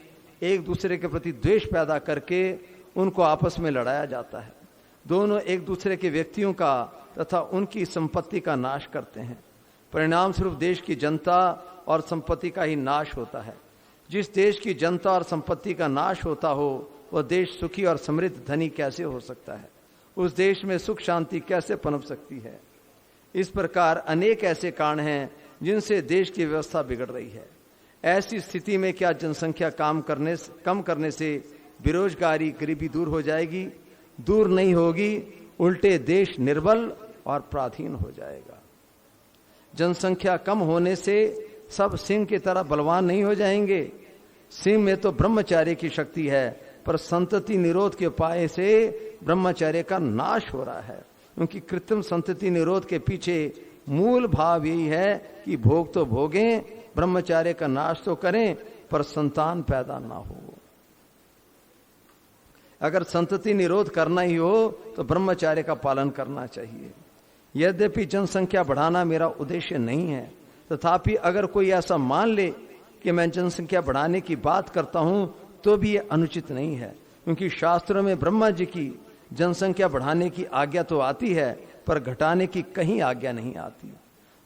एक दूसरे के प्रति द्वेष पैदा करके उनको आपस में लड़ाया जाता है। दोनों एक दूसरे के व्यक्तियों का तथा उनकी संपत्ति का नाश करते हैं। परिणाम स्वरूप देश की जनता और संपत्ति का ही नाश होता है। जिस देश की जनता और संपत्ति का नाश होता हो वह देश सुखी और समृद्ध धनी कैसे हो सकता है? उस देश में सुख शांति कैसे पनप सकती है? इस प्रकार अनेक ऐसे कारण हैं जिनसे देश की व्यवस्था बिगड़ रही है। ऐसी स्थिति में क्या जनसंख्या कम करने से बेरोजगारी, गरीबी दूर हो जाएगी? दूर नहीं होगी, उल्टे देश निर्बल और पराधीन हो जाएगा। जनसंख्या कम होने से सब सिंह की तरह बलवान नहीं हो जाएंगे। सिंह में तो ब्रह्मचर्य की शक्ति है, पर संतति निरोध के उपाय से ब्रह्मचर्य का नाश हो रहा है। क्योंकि कृत्रिम संतति निरोध के पीछे मूल भाव यही है कि भोग तो भोगें, ब्रह्मचर्य का नाश तो करें, पर संतान पैदा ना हो। अगर संतति निरोध करना ही हो तो ब्रह्मचर्य का पालन करना चाहिए। यद्यपि जनसंख्या बढ़ाना मेरा उद्देश्य नहीं है, तथापि अगर कोई ऐसा मान ले कि मैं जनसंख्या बढ़ाने की बात करता हूं तो भी यह अनुचित नहीं है। क्योंकि शास्त्रों में ब्रह्मा जी की जनसंख्या बढ़ाने की आज्ञा तो आती है, पर घटाने की कहीं आज्ञा नहीं आती।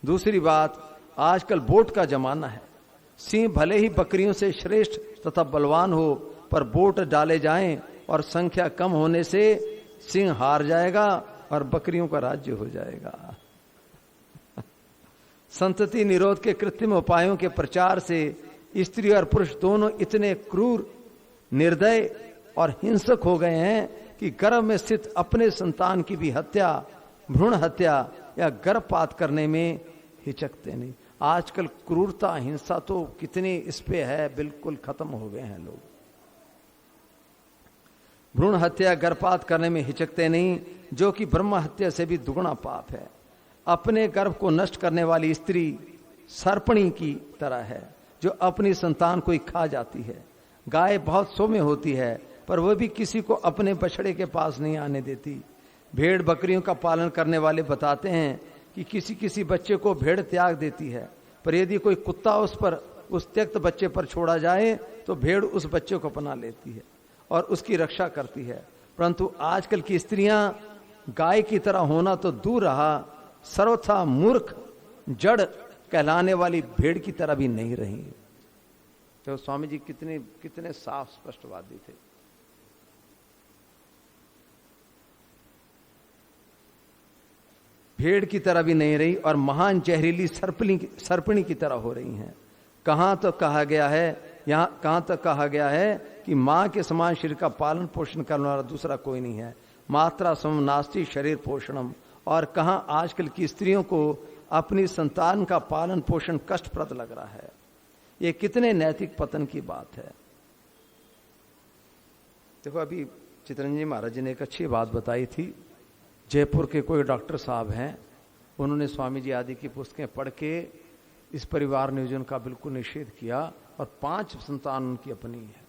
दूसरी बात, आजकल वोट का जमाना है। सिंह भले ही बकरियों से श्रेष्ठ तथा बलवान हो, पर वोट डाले जाएं और संख्या कम होने से सिंह हार जाएगा और बकरियों का राज्य हो जाएगा। संतति निरोध के कृत्रिम उपायों के प्रचार से स्त्री और पुरुष दोनों इतने क्रूर निर्दय और हिंसक हो गए हैं कि गर्भ में स्थित अपने संतान की भी हत्या, भ्रूण हत्या या गर्भपात करने में हिचकते नहीं। आजकल क्रूरता, हिंसा तो कितनी इस पे है, बिल्कुल खत्म हो गए हैं लोग। भ्रूण हत्या, गर्भपात करने में हिचकते नहीं, जो कि ब्रह्म हत्या से भी दुगुना पाप है। अपने गर्भ को नष्ट करने वाली स्त्री सर्पणी की तरह है, जो अपनी संतान को ही खा जाती है। गाय बहुत सौम्य होती है, पर वह भी किसी को अपने बछड़े के पास नहीं आने देती। भेड़ बकरियों का पालन करने वाले बताते हैं कि किसी किसी बच्चे को भेड़ त्याग देती है, पर यदि कोई कुत्ता उस त्यक्त बच्चे पर छोड़ा जाए तो भेड़ उस बच्चे को अपना लेती है और उसकी रक्षा करती है। परंतु आजकल की स्त्रियां गाय की तरह होना तो दूर रहा, सर्वथा मूर्ख जड़ कहलाने वाली भेड़ की तरह भी नहीं रही। तो स्वामी जी कितने साफ स्पष्टवादी थे। भेड़ की तरह भी नहीं रही और महान जहरीली सर्पणी की तरह हो रही हैं। कहां तो कहा गया है कि मां के समान शरीर का पालन पोषण करने वाला दूसरा कोई नहीं है। मात्रा समम नास्ति शरीर पोषणम। और कहां आजकल की स्त्रियों को अपनी संतान का पालन पोषण कष्टप्रद लग रहा है। ये कितने नैतिक पतन की बात है। देखो, अभी चितरंजन महाराज जी ने एक अच्छी बात बताई थी। जयपुर के कोई डॉक्टर साहब हैं, उन्होंने स्वामी जी आदि की पुस्तकें पढ़ के इस परिवार नियोजन का बिल्कुल निषेध किया और 5 संतान उनकी अपनी है।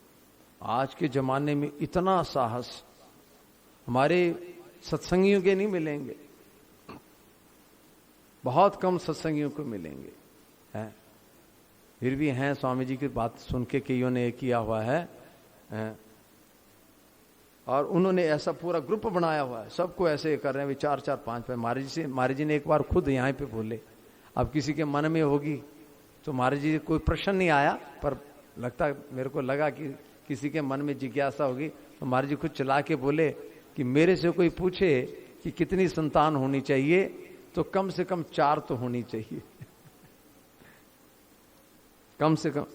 आज के जमाने में इतना साहस हमारे सत्संगियों के नहीं मिलेंगे, बहुत कम सत्संगियों को मिलेंगे हैं। फिर भी हैं, स्वामी जी की बात सुन के कईयों ने किया हुआ है और उन्होंने ऐसा पूरा ग्रुप बनाया हुआ है, सबको ऐसे कर रहे हैं। 4-4, 5 महाराज जी ने एक बार खुद यहाँ पे बोले, अब किसी के मन में होगी तो महाराज जी कोई प्रश्न नहीं आया, पर मेरे को लगा कि किसी के मन में जिज्ञासा होगी, तो महाराज जी खुद चला के बोले कि मेरे से कोई पूछे कि कितनी संतान होनी चाहिए, तो कम से कम 4 तो होनी चाहिए कम से कम।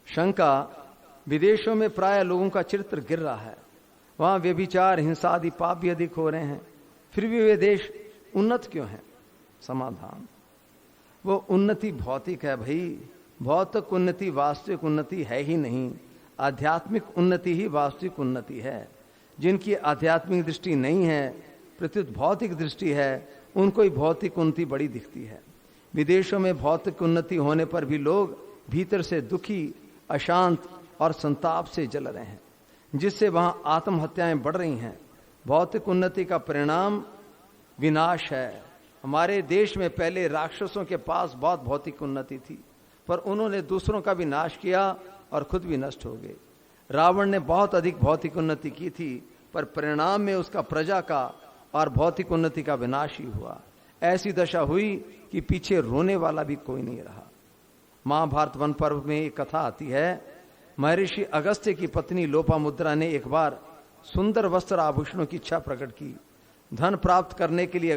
शंका, विदेशों में प्राय लोगों का चरित्र गिर रहा है, वहां व्यभिचार, हिंसा आदि पाप भी अधिक हो रहे हैं, फिर भी वे देश उन्नत क्यों हैं? समाधान, वो उन्नति भौतिक है भाई। भौतिक उन्नति वास्तविक उन्नति है ही नहीं। आध्यात्मिक उन्नति ही वास्तविक उन्नति है। जिनकी आध्यात्मिक दृष्टि नहीं है, प्रत्युत भौतिक दृष्टि है, उनको ही भौतिक उन्नति बड़ी दिखती है। विदेशों में भौतिक उन्नति होने पर भी लोग भीतर से दुखी, अशांत और संताप से जल रहे हैं, जिससे वहां आत्महत्याएं बढ़ रही हैं। भौतिक उन्नति का परिणाम विनाश है। हमारे देश में पहले राक्षसों के पास बहुत भौतिक उन्नति थी, पर उन्होंने दूसरों का भी नाश किया और खुद भी नष्ट हो गए। रावण ने बहुत अधिक भौतिक उन्नति की थी, पर परिणाम में उसका प्रजा का और भौतिक उन्नति का विनाश ही हुआ। ऐसी दशा हुई कि पीछे रोने वाला भी कोई नहीं रहा। महाभारत वन पर्व में एक कथा आती है। महर्षि अगस्त्य की पत्नी लोपामुद्रा ने एक बार सुंदर वस्त्र आभूषणों की इच्छा प्रकट की। धन प्राप्त करने के लिए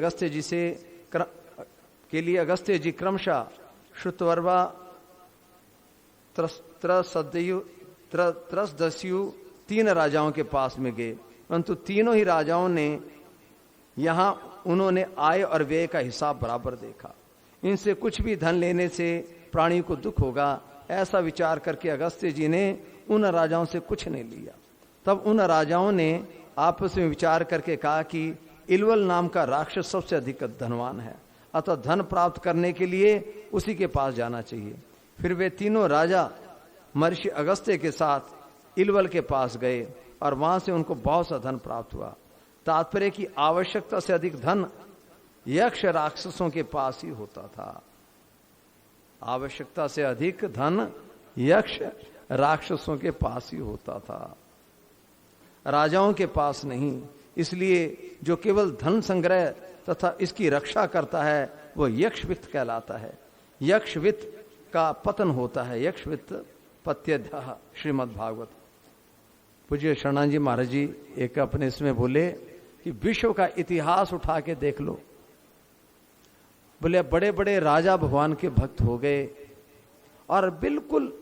अगस्त्य जी क्रमशः श्रुतवर्वा, त्रसदस्यु 3 राजाओं के पास में गए, परंतु तीनों ही राजाओं ने यहां उन्होंने आय और व्यय का हिसाब बराबर देखा। इनसे कुछ भी धन लेने से प्राणी को दुख होगा, ऐसा विचार करके अगस्त्य जी ने उन राजाओं से कुछ नहीं लिया। तब उन राजाओं ने आपस में विचार करके कहा कि इलवल नाम का राक्षस सबसे अधिक धनवान है, अतः धन प्राप्त करने के लिए उसी के पास जाना चाहिए। फिर वे तीनों राजा महर्षि अगस्त्य के साथ इलवल के पास गए और वहां से उनको बहुत सा धन प्राप्त हुआ। तात्पर्य की आवश्यकता से अधिक धन यक्ष राक्षसों के पास ही होता था। आवश्यकता से अधिक धन यक्ष राक्षसों के पास ही होता था, राजाओं के पास नहीं। इसलिए जो केवल धन संग्रह तथा इसकी रक्षा करता है वो यक्ष वित्त कहलाता है। यक्ष वित्त का पतन होता है। यक्ष वित्त पत्यधः, श्रीमद् भागवत। पूज्य शरणानंद जी महाराज जी एक अपने इसमें बोले कि विश्व का इतिहास उठा के देख लो। बोले बड़े बड़े राजा भगवान के भक्त हो गए और बिल्कुल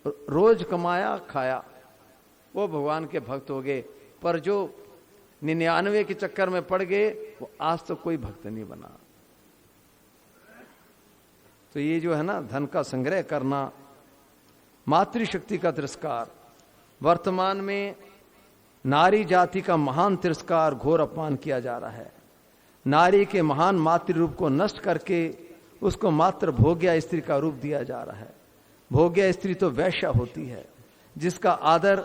रोज कमाया खाया, वो भगवान के भक्त हो गए। पर जो 99 के चक्कर में पड़ गए वो आज तो कोई भक्त नहीं बना। तो ये जो है ना धन का संग्रह करना, मातृशक्ति का तिरस्कार, वर्तमान में नारी जाति का महान तिरस्कार, घोर अपमान किया जा रहा है। नारी के महान मातृ रूप को नष्ट करके उसको मात्र भोग्या स्त्री का रूप दिया जा रहा है। भोग्या स्त्री तो वैश्या होती है जिसका आदर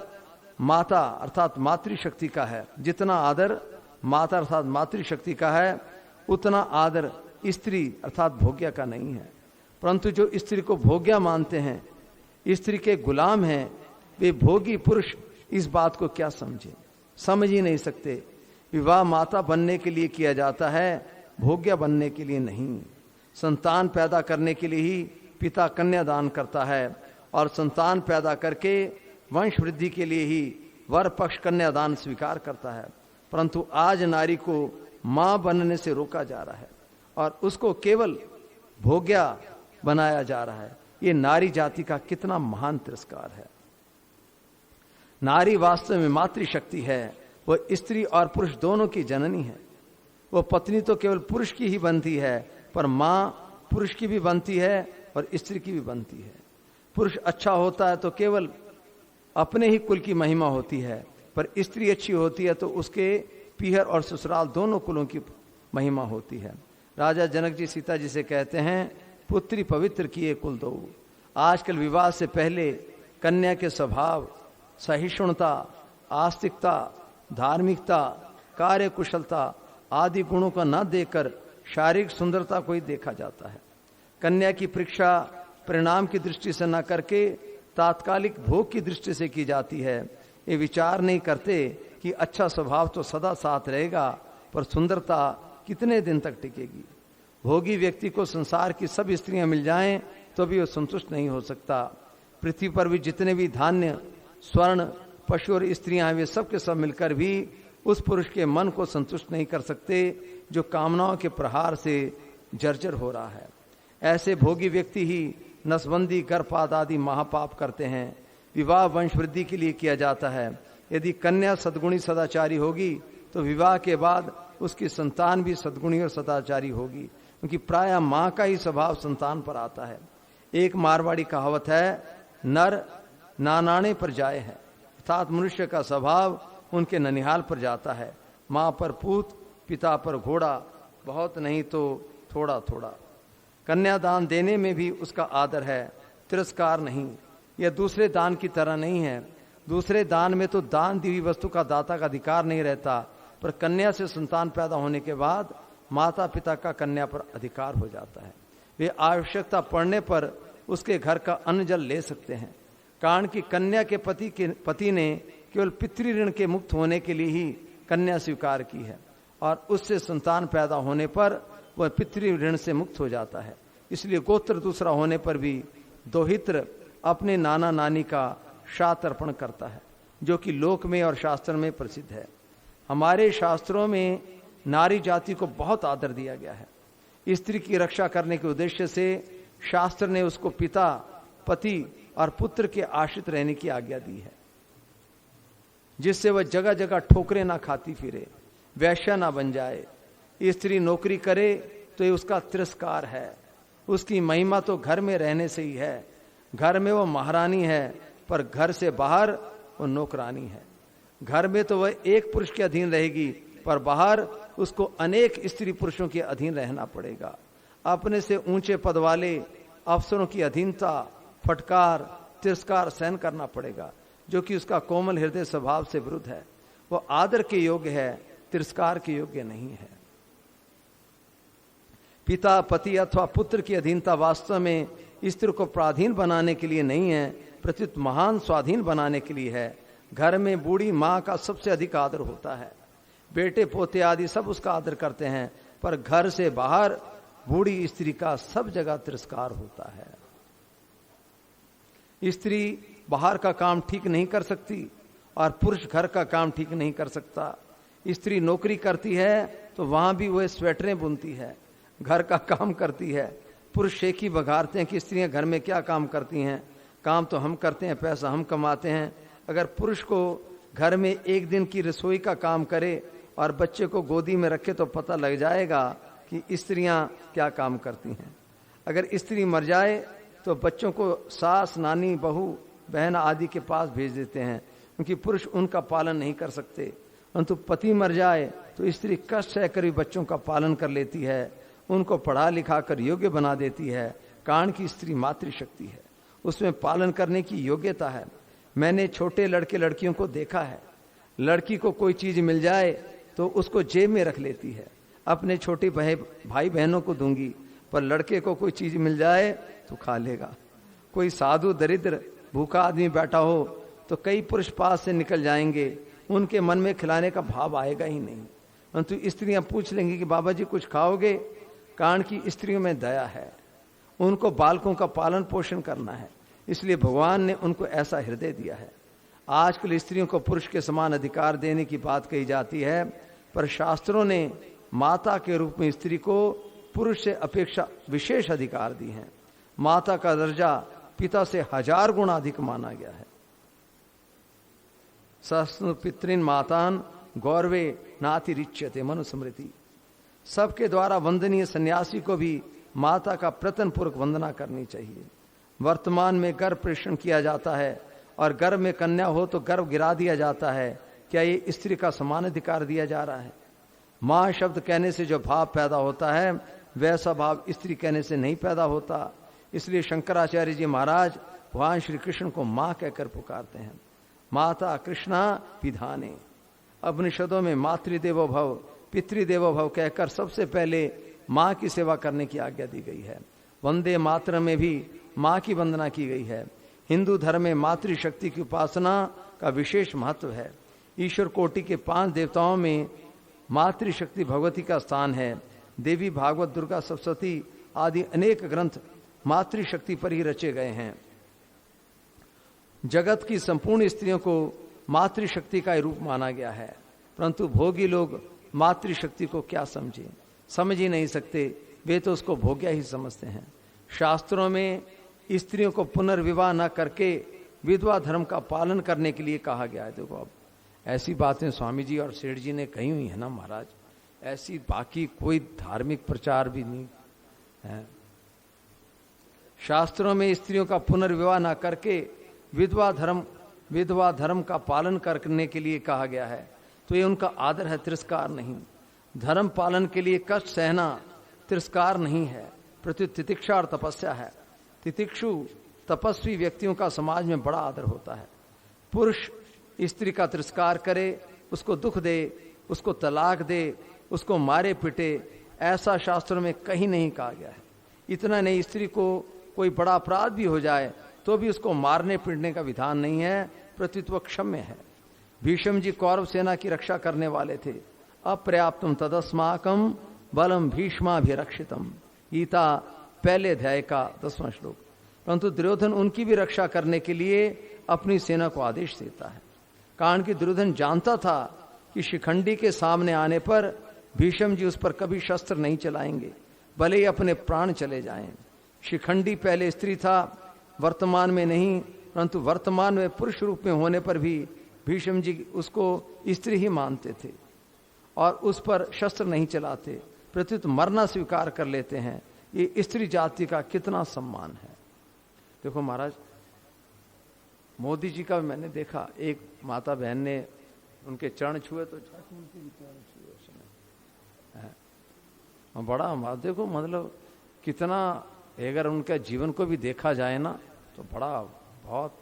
माता अर्थात मातृशक्ति का है। जितना आदर माता अर्थात मातृशक्ति का है उतना आदर स्त्री अर्थात भोग्या का नहीं है। परंतु जो स्त्री को भोग्या मानते हैं, स्त्री के गुलाम हैं, वे भोगी पुरुष इस बात को क्या समझे, समझ ही नहीं सकते। विवाह माता बनने के लिए किया जाता है, भोग्या बनने के लिए नहीं। संतान पैदा करने के लिए ही पिता कन्यादान करता है और संतान पैदा करके वंश वृद्धि के लिए ही वर पक्ष कन्यादान स्वीकार करता है। परंतु आज नारी को मां बनने से रोका जा रहा है और उसको केवल भोग्या बनाया जा रहा है। ये नारी जाति का कितना महान तिरस्कार है। नारी वास्तव में मातृशक्ति है, वह स्त्री और पुरुष दोनों की जननी है। वह पत्नी तो केवल पुरुष की ही बनती है, पर मां पुरुष की भी बनती है और स्त्री की भी बनती है। पुरुष अच्छा होता है तो केवल अपने ही कुल की महिमा होती है, पर स्त्री अच्छी होती है तो उसके पीहर और ससुराल दोनों कुलों की महिमा होती है। राजा जनक जी सीता जी से कहते हैं, पुत्री पवित्र किए कुल दो। आजकल विवाह से पहले कन्या के स्वभाव, सहिष्णुता, आस्तिकता, धार्मिकता, कार्य कुशलता आदि गुणों का न देकर शारीरिक सुंदरता को ही देखा जाता है। कन्या की परीक्षा परिणाम की दृष्टि से न करके तात्कालिक भोग की दृष्टि से की जाती है। ये विचार नहीं करते कि अच्छा स्वभाव तो सदा साथ रहेगा, पर सुंदरता कितने दिन तक टिकेगी। भोगी व्यक्ति को संसार की सब स्त्रियां मिल जाएं तो भी वो संतुष्ट नहीं हो सकता। पृथ्वी पर भी जितने भी धान्य, स्वर्ण, पशु और स्त्रियां हैं, वे सब के सब मिलकर भी उस पुरुष के मन को संतुष्ट नहीं कर सकते जो कामनाओं के प्रहार से जर्जर हो रहा है। ऐसे भोगी व्यक्ति ही नसबंदी, गर्भपात आदि महापाप करते हैं। विवाह वंश वृद्धि के लिए किया जाता है। यदि कन्या सद्गुणी सदाचारी होगी तो विवाह के बाद उसकी संतान भी सद्गुणी और सदाचारी होगी, क्योंकि प्रायः मां का ही स्वभाव संतान पर आता है। एक मारवाड़ी कहावत है, नर नानाणे पर जाए है, अर्थात मनुष्य का स्वभाव उनके ननिहाल पर जाता है। मां पर पूत, पिता पर घोड़ा, बहुत नहीं तो थोड़ा थोड़ा। कन्यादान देने में भी उसका आदर है, तिरस्कार नहीं। यह दूसरे दान की तरह नहीं है। दूसरे दान में तो दान दी हुई वस्तु का दाता का अधिकार नहीं रहता, पर कन्या से संतान पैदा होने के बाद माता पिता का कन्या पर अधिकार हो जाता है। वे आवश्यकता पड़ने पर उसके घर का अन्न जल ले सकते हैं। कारण कि कन्या के पति ने केवल पितृ ऋण के मुक्त होने के लिए ही कन्या स्वीकार की है और उससे संतान पैदा होने पर वह पितृ ऋण से मुक्त हो जाता है। इसलिए गोत्र दूसरा होने पर भी दोहित्र अपने नाना नानी का श्राद्ध अर्पण करता है, जो कि लोक में और शास्त्र में प्रसिद्ध है। हमारे शास्त्रों में नारी जाति को बहुत आदर दिया गया है। स्त्री की रक्षा करने के उद्देश्य से शास्त्र ने उसको पिता, पति और पुत्र के आश्रित रहने की आज्ञा दी है, जिससे वह जगह जगह ठोकरें ना खाती फिरे, वैश्या ना बन जाए। स्त्री नौकरी करे तो ये उसका तिरस्कार है। उसकी महिमा तो घर में रहने से ही है। घर में वो महारानी है, पर घर से बाहर वो नौकरानी है। घर में तो वह एक पुरुष के अधीन रहेगी, पर बाहर उसको अनेक स्त्री पुरुषों के अधीन रहना पड़ेगा। अपने से ऊंचे पद वाले अफसरों की अधीनता, फटकार, तिरस्कार सहन करना पड़ेगा, जो कि उसका कोमल हृदय स्वभाव से विरुद्ध है। वो आदर के योग्य है, तिरस्कार के योग्य नहीं है। पिता, पति अथवा पुत्र की अधीनता वास्तव में स्त्री को पराधीन बनाने के लिए नहीं है, प्रत्युत महान स्वाधीन बनाने के लिए है। घर में बूढ़ी माँ का सबसे अधिक आदर होता है। बेटे पोते आदि सब उसका आदर करते हैं, पर घर से बाहर बूढ़ी स्त्री का सब जगह तिरस्कार होता है। स्त्री बाहर का काम ठीक नहीं कर सकती और पुरुष घर का काम ठीक नहीं कर सकता। स्त्री नौकरी करती है तो वहां भी वह स्वेटरें बुनती है, घर का काम करती है। पुरुष शेखी बघारते हैं कि स्त्रियां घर में क्या काम करती हैं, काम तो हम करते हैं, पैसा हम कमाते हैं, अगर पुरुष को घर में एक दिन की रसोई का काम करे और बच्चे को गोदी में रखे तो पता लग जाएगा कि स्त्रियां क्या काम करती हैं। अगर स्त्री मर जाए तो बच्चों को सास, नानी, बहू, बहन आदि के पास भेज देते हैं, क्योंकि पुरुष उनका पालन नहीं कर सकते। परंतु पति मर जाए तो स्त्री कष्ट सहकर भी बच्चों का पालन कर लेती है, उनको पढ़ा लिखा कर योग्य बना देती है। कारण की स्त्री मातृशक्ति है, उसमें पालन करने की योग्यता है। मैंने छोटे लड़के लड़कियों को देखा है, लड़की को कोई चीज मिल जाए तो उसको जेब में रख लेती है, अपने छोटे भाई बहनों को दूंगी, पर लड़के को कोई चीज मिल जाए तो खा लेगा। कोई साधु दरिद्र भूखा आदमी बैठा हो तो कई पुरुष पास से निकल जाएंगे, उनके मन में खिलाने का भाव आएगा ही नहीं। परंतु स्त्रियां पूछ लेंगी कि बाबा जी कुछ खाओगे? कारण की स्त्रियों में दया है, उनको बालकों का पालन पोषण करना है, इसलिए भगवान ने उनको ऐसा हृदय दिया है। आजकल स्त्रियों को पुरुष के समान अधिकार देने की बात कही जाती है, पर शास्त्रों ने माता के रूप में स्त्री को पुरुष से अपेक्षा विशेष अधिकार दी हैं। माता का दर्जा पिता से 1000 गुना अधिक माना गया है। सहस्नु पितृन मातान गौरवे नातिरिच्यते मनुस्मृति। सबके द्वारा वंदनीय सन्यासी को भी माता का प्रतन पूर्वक वंदना करनी चाहिए। वर्तमान में गर्भ प्रेषण किया जाता है और गर्भ में कन्या हो तो गर्भ गिरा दिया जाता है। क्या ये स्त्री का समान अधिकार दिया जा रहा है? मां शब्द कहने से जो भाव पैदा होता है वैसा भाव स्त्री कहने से नहीं पैदा होता। इसलिए शंकराचार्य जी महाराज भगवान श्री कृष्ण को मां कहकर पुकारते हैं। माता कृष्णा पिधाने। उपनिषदों में मातृदेवो भव, पितृदेवो भव कहकर सबसे पहले मां की सेवा करने की आज्ञा दी गई है। वंदे मातरम में भी मां की वंदना की गई है। हिंदू धर्म में मातृशक्ति की उपासना का विशेष महत्व है। ईश्वर कोटि के 5 देवताओं में मातृशक्ति भगवती का स्थान है। देवी भागवत, दुर्गा, सप्तशती आदि अनेक ग्रंथ मातृशक्ति पर ही रचे गए हैं। जगत की संपूर्ण स्त्रियों को मातृशक्ति का रूप माना गया है, परंतु भोगी लोग मातृशक्ति को क्या समझ ही नहीं सकते, वे तो उसको भोग्या ही समझते हैं। शास्त्रों में स्त्रियों को पुनर्विवाह न करके विधवा धर्म का पालन करने के लिए कहा गया है। देखो, अब ऐसी बातें स्वामी जी और सेठ जी ने कही हुई है ना महाराज, ऐसी बाकी कोई धार्मिक प्रचार भी नहीं है। शास्त्रों में स्त्रियों का पुनर्विवाह न करके विधवा धर्म का पालन करने के लिए कहा गया है, तो ये उनका आदर है, तिरस्कार नहीं। धर्म पालन के लिए कष्ट सहना तिरस्कार नहीं है, प्रत्युत तितिक्षा और तपस्या है। तितिक्षु तपस्वी व्यक्तियों का समाज में बड़ा आदर होता है। पुरुष स्त्री का तिरस्कार करे, उसको दुख दे, उसको तलाक दे, उसको मारे पिटे, ऐसा शास्त्रों में कहीं नहीं कहा गया है। इतना नहीं, स्त्री को कोई बड़ा अपराध भी हो जाए तो भी उसको मारने पीटने का विधान नहीं है, प्रत्युत वह क्षम्य है। भीष्म जी कौरव सेना की रक्षा करने वाले थे। अपर्याप्तम तदस्माकम बलम भीष्माभिरक्षितम, गीता पहले अध्याय का 10वां श्लोक। परंतु दुर्योधन उनकी भी रक्षा करने के लिए अपनी सेना को आदेश देता है। कारण कि दुर्योधन जानता था कि शिखंडी के सामने आने पर भीष्म जी उस पर कभी शस्त्र नहीं चलाएंगे, भले ही अपने प्राण चले जाएं। शिखंडी पहले स्त्री था, वर्तमान में नहीं, परंतु वर्तमान में पुरुष रूप में होने पर भी भीष्म जी उसको स्त्री ही मानते थे और उस पर शस्त्र नहीं चलाते, प्रत्युत मरना स्वीकार कर लेते हैं। ये स्त्री जाति का कितना सम्मान है। देखो महाराज, मोदी जी का मैंने देखा, एक माता बहन ने उनके चरण छुए तो उनके भी चरण छुए उसने। बड़ा देखो, मतलब कितना, अगर उनके जीवन को भी देखा जाए ना तो बहुत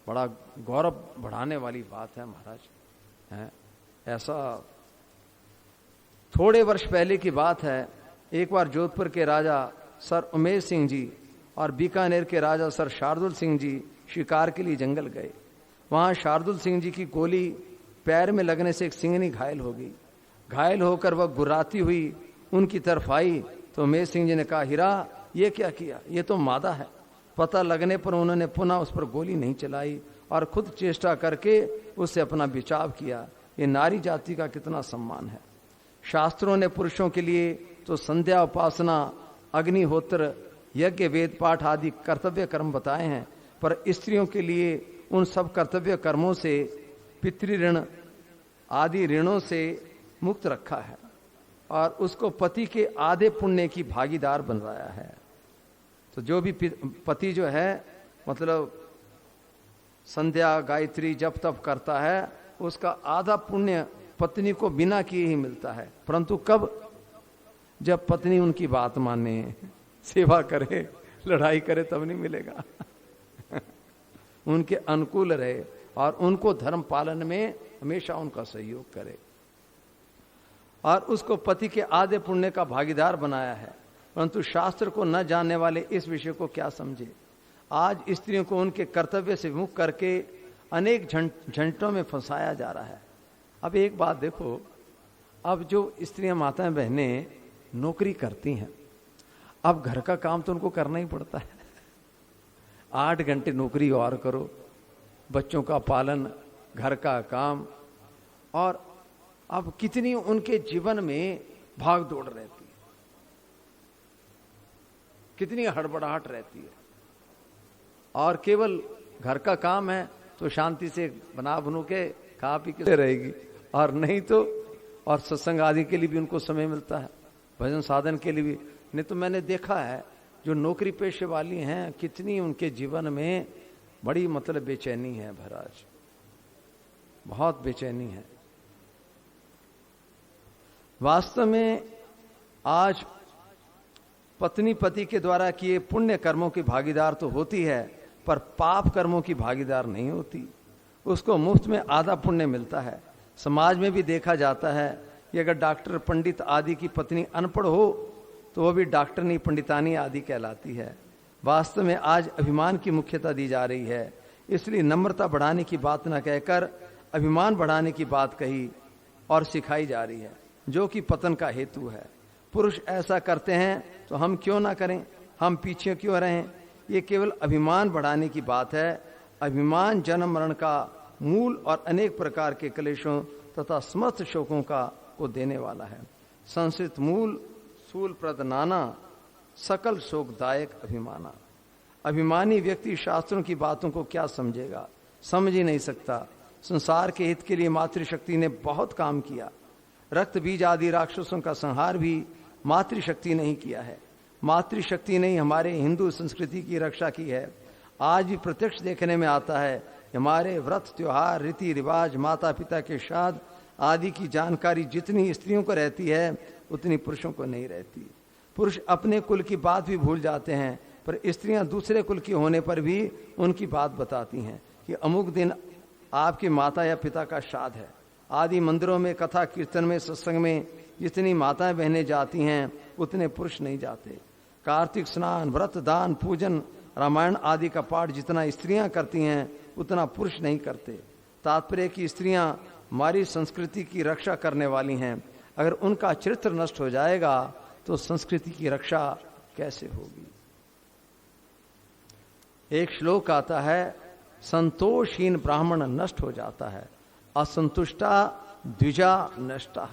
बड़ा गौरव बढ़ाने वाली बात है महाराज है। ऐसा थोड़े वर्ष पहले की बात है, एक बार जोधपुर के राजा सर उमेश सिंह जी और बीकानेर के राजा सर शार्दुल सिंह जी शिकार के लिए जंगल गए। वहां शार्दुल सिंह जी की गोली पैर में लगने से एक सिंहनी घायल हो गई। घायल होकर वह गुर्राती हुई उनकी तरफ आई तो उमेश सिंह जी ने कहा, हीरा ये क्या किया, ये तो मादा है। पता लगने पर उन्होंने पुनः उस पर गोली नहीं चलाई और खुद चेष्टा करके उससे अपना बचाव किया। ये नारी जाति का कितना सम्मान है। शास्त्रों ने पुरुषों के लिए तो संध्या, उपासना, अग्निहोत्र, यज्ञ, वेद पाठ आदि कर्तव्य कर्म बताए हैं, पर स्त्रियों के लिए उन सब कर्तव्य कर्मों से, पितृ ऋण आदि ऋणों से मुक्त रखा है और उसको पति के आधे पुण्य की भागीदार बनाया है। तो जो भी पति जो है मतलब संध्या गायत्री जप तप करता है, उसका आधा पुण्य पत्नी को बिना किए ही मिलता है। परंतु कब? जब पत्नी उनकी बात माने, सेवा करे, लड़ाई करे, तब नहीं मिलेगा। उनके अनुकूल रहे और उनको धर्म पालन में हमेशा उनका सहयोग करे और उसको पति के आधे पुण्य का भागीदार बनाया है। परंतु शास्त्र को न जानने वाले इस विषय को क्या समझे। आज स्त्रियों को उनके कर्तव्य से विमुख करके अनेक झंझटों में फंसाया जा रहा है। अब एक बात देखो, अब जो स्त्रियां माताएं बहनें नौकरी करती हैं, अब घर का काम तो उनको करना ही पड़ता है। 8 घंटे नौकरी और करो, बच्चों का पालन, घर का काम, और अब कितनी उनके जीवन में भाग दौड़ रहती है, कितनी हड़बड़ाहट रहती है। और केवल घर का काम है तो शांति से बना बनू के खा पी के रहेगी, और नहीं तो और सत्संग आदि के लिए भी उनको समय मिलता है, भजन साधन के लिए भी। नहीं तो मैंने देखा है जो नौकरी पेशे वाली हैं, कितनी उनके जीवन में बड़ी मतलब बेचैनी है महाराज, बहुत बेचैनी है। वास्तव में आज पत्नी पति के द्वारा किए पुण्य कर्मों की भागीदार तो होती है, पर पाप कर्मों की भागीदार नहीं होती। उसको मुफ्त में आधा पुण्य मिलता है। समाज में भी देखा जाता है कि अगर डॉक्टर पंडित आदि की पत्नी अनपढ़ हो तो वह भी डॉक्टरनी पंडितानी आदि कहलाती है। वास्तव में आज अभिमान की मुख्यता दी जा रही है, इसलिए नम्रता बढ़ाने की बात न कहकर अभिमान बढ़ाने की बात कही और सिखाई जा रही है, जो कि पतन का हेतु है। पुरुष ऐसा करते हैं तो हम क्यों ना करें, हम पीछे क्यों रहें। ये केवल अभिमान बढ़ाने की बात है। अभिमान जन्म मरण का मूल और अनेक प्रकार के क्लेशों तथा समस्त शोकों को देने वाला है। संस्कृत मूल सूल प्रद नाना, सकल शोकदायक अभिमाना। अभिमानी व्यक्ति शास्त्रों की बातों को क्या समझेगा, समझ ही नहीं सकता। संसार के हित के लिए मातृशक्ति ने बहुत काम किया। रक्त बीज आदि राक्षसों का संहार भी मातृशक्ति ने ही किया है। मातृशक्ति ने ही हमारे हिंदू संस्कृति की रक्षा की है। आज भी प्रत्यक्ष देखने में आता है, हमारे व्रत त्योहार रीति रिवाज माता पिता के श्राद्ध आदि की जानकारी जितनी स्त्रियों को रहती है उतनी पुरुषों को नहीं रहती। पुरुष अपने कुल की बात भी भूल जाते हैं, पर स्त्रियां दूसरे कुल की होने पर भी उनकी बात बताती हैं कि अमुक दिन आपके माता या पिता का श्राद्ध है। आदि मंदिरों में कथा कीर्तन में सत्संग में जितनी माताएं बहनें जाती हैं उतने पुरुष नहीं जाते। कार्तिक स्नान व्रत दान पूजन रामायण आदि का पाठ जितना स्त्रियां करती हैं उतना पुरुष नहीं करते। तात्पर्य की स्त्रियां हमारी संस्कृति की रक्षा करने वाली हैं। अगर उनका चरित्र नष्ट हो जाएगा तो संस्कृति की रक्षा कैसे होगी। एक श्लोक आता है, संतोषहीन ब्राह्मण नष्ट हो जाता है, असंतुष्टा द्विजा नष्टा।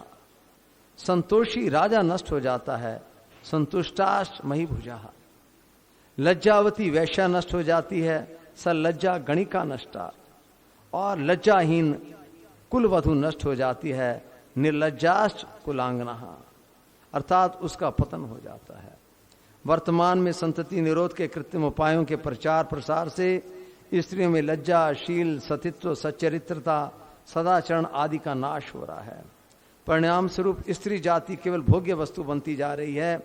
संतोषी राजा नष्ट हो जाता है, संतुष्टाश मही भुजा। लज्जावती वैश्या नष्ट हो जाती है, सलज्जा गणिका नष्टा। और लज्जाहीन कुलवधु नष्ट हो जाती है, निर्लज्जाश्च कुलांगना, अर्थात उसका पतन हो जाता है। वर्तमान में संतति निरोध के कृत्रिम उपायों के प्रचार प्रसार से स्त्रियों में लज्जा शील सतित्व सच्चरित्रता सदाचरण आदि का नाश हो रहा है। परिणाम स्वरूप स्त्री जाति केवल भोग्य वस्तु बनती जा रही है।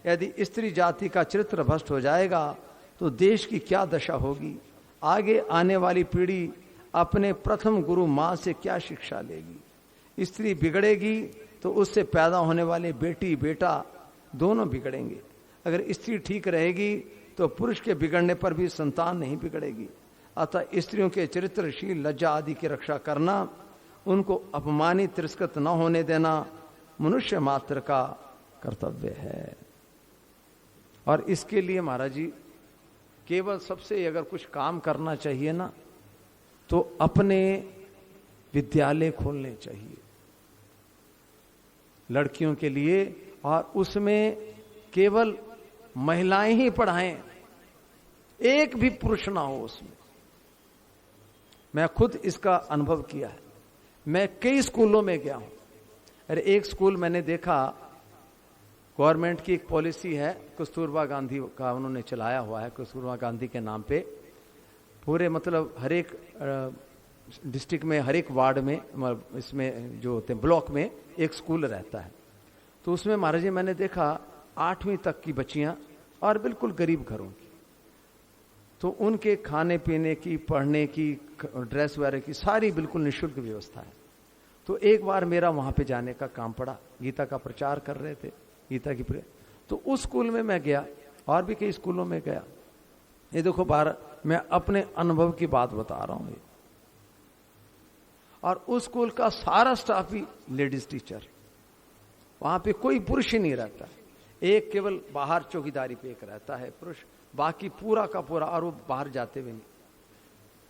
यदि स्त्री जाति का चरित्र भ्रष्ट हो जाएगा तो देश की क्या दशा होगी। आगे आने वाली पीढ़ी अपने प्रथम गुरु मां से क्या शिक्षा लेगी। स्त्री बिगड़ेगी तो उससे पैदा होने वाले बेटी बेटा दोनों बिगड़ेंगे। अगर स्त्री ठीक रहेगी तो पुरुष के बिगड़ने पर भी संतान नहीं बिगड़ेगी। अतः स्त्रियों के चरित्रशील लज्जा आदि की रक्षा करना, उनको अपमानित तिरस्कृत न होने देना मनुष्य मात्र का कर्तव्य है। और इसके लिए महाराज जी केवल सबसे अगर कुछ काम करना चाहिए ना तो अपने विद्यालय खोलने चाहिए लड़कियों के लिए, और उसमें केवल महिलाएं ही पढ़ाएं, एक भी पुरुष ना हो उसमें। मैं खुद इसका अनुभव किया है। मैं कई स्कूलों में गया हूं। अरे एक स्कूल मैंने देखा, गवर्नमेंट की एक पॉलिसी है, कस्तूरबा गांधी का उन्होंने चलाया हुआ है, कस्तूरबा गांधी के नाम पे पूरे मतलब हर एक डिस्ट्रिक्ट में, हर एक वार्ड में, इसमें जो होते हैं ब्लॉक में एक स्कूल रहता है। तो उसमें महाराज जी मैंने देखा 8वीं तक की बच्चियां और बिल्कुल गरीब घरों की, तो उनके खाने पीने की, पढ़ने की, ड्रेस वगैरह की सारी बिल्कुल निःशुल्क व्यवस्था है। तो एक बार मेरा वहां पे जाने का काम पड़ा, गीता का प्रचार कर रहे थे, गीता की तो उस स्कूल में मैं गया और भी कई स्कूलों में गया। ये देखो मैं अपने अनुभव की बात बता रहा हूं। और उस स्कूल का सारा स्टाफ ही लेडीज टीचर, वहां पे कोई पुरुष ही नहीं रहता, एक केवल बाहर चौकीदारी पे एक रहता है पुरुष, बाकी पूरा का पूरा, और वो बाहर जाते भी नहीं।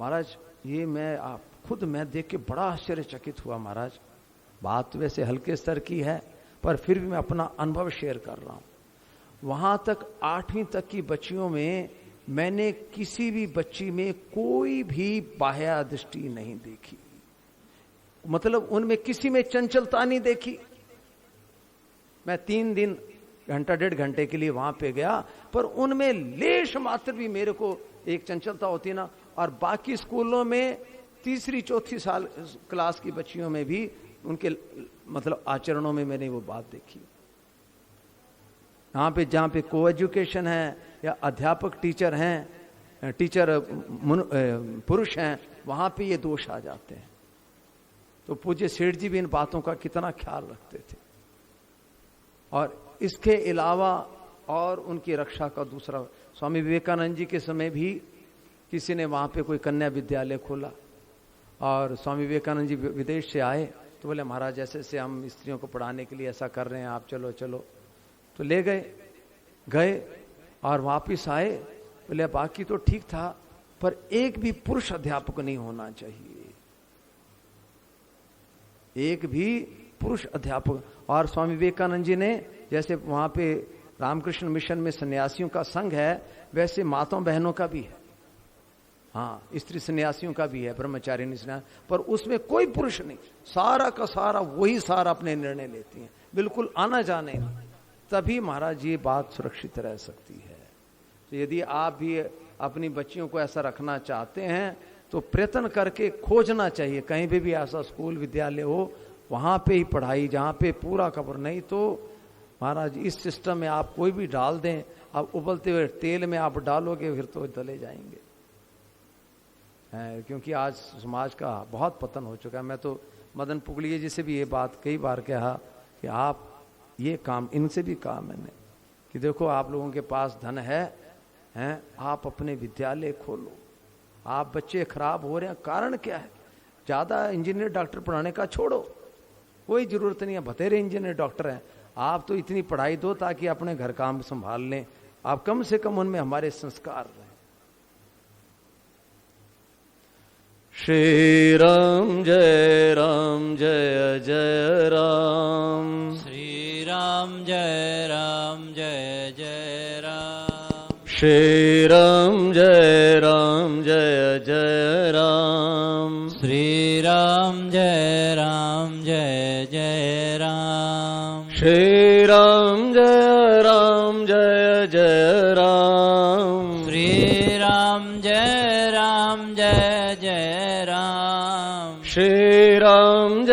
महाराज ये मैं देख के बड़ा आश्चर्यचकित हुआ महाराज। बात वैसे हल्के स्तर की है, पर फिर भी मैं अपना अनुभव शेयर कर रहा हूं। वहां तक 8वीं तक की बच्चियों में मैंने किसी भी बच्ची में कोई भी बाह्य दृष्टि नहीं देखी, मतलब उनमें किसी में चंचलता नहीं देखी। मैं 3 दिन घंटा 1.5 घंटे के लिए वहां पे गया, पर उनमें लेश मात्र भी मेरे को एक चंचलता होती ना। और बाकी स्कूलों में 3री 4थी साल क्लास की बच्चियों में भी उनके मतलब आचरणों में मैंने वो बात देखी। यहाँ पे जहाँ पे को एजुकेशन है या अध्यापक टीचर हैं, टीचर पुरुष हैं, वहां पे ये दोष आ जाते हैं। तो पूज्य सेठ जी भी इन बातों का कितना ख्याल रखते थे। और इसके अलावा और उनकी रक्षा का दूसरा, स्वामी विवेकानंद जी के समय भी किसी ने वहां पे कोई कन्या विद्यालय खोला, और स्वामी विवेकानंद जी विदेश से आए तो बोले महाराज ऐसे हम स्त्रियों को पढ़ाने के लिए ऐसा कर रहे हैं, आप चलो चलो। तो ले गए और वापिस आए, बोले बाकी तो ठीक था, पर एक भी पुरुष अध्यापक नहीं होना चाहिए, एक भी पुरुष अध्यापक। और स्वामी विवेकानंद जी ने जैसे वहां पे रामकृष्ण मिशन में सन्यासियों का संघ है, वैसे माताओं बहनों का भी है, हाँ स्त्री सन्यासियों का भी है, ब्रह्मचारिणी सन्यास, पर उसमें कोई पुरुष नहीं, सारा का सारा वही सारा अपने निर्णय लेती हैं, बिल्कुल आना जाने। तभी महाराज ये बात सुरक्षित रह सकती है। तो यदि आप भी अपनी बच्चियों को ऐसा रखना चाहते हैं तो प्रयत्न करके खोजना चाहिए, कहीं भी ऐसा स्कूल विद्यालय हो वहां पे ही पढ़ाई, जहां पे पूरा कवर। नहीं तो महाराज इस सिस्टम में आप कोई भी डाल दें, अब उबलते हुए तेल में आप डालोगे फिर तो दले जाएंगे, क्योंकि आज समाज का बहुत पतन हो चुका है। मैं तो मदन पुगलिया जी से भी ये बात कई बार कहा कि आप ये काम, इनसे भी कहा मैंने कि देखो आप लोगों के पास धन है, आप अपने विद्यालय खोलो। आप बच्चे खराब हो रहे हैं, कारण क्या है? ज्यादा इंजीनियर डॉक्टर पढ़ाने का छोड़ो, कोई जरूरत नहीं है, बतेरे इंजीनियर डॉक्टर हैं, आप तो इतनी पढ़ाई दो ताकि अपने घर काम संभाल लें, आप कम से कम उनमें हमारे संस्कार रहें। श्री राम जय जय राम, श्री राम जय जय राम, श्री राम जय जय राम, श्री राम जय जय राम, श्री राम जय जय राम, श्री राम जय जय राम, श्री राम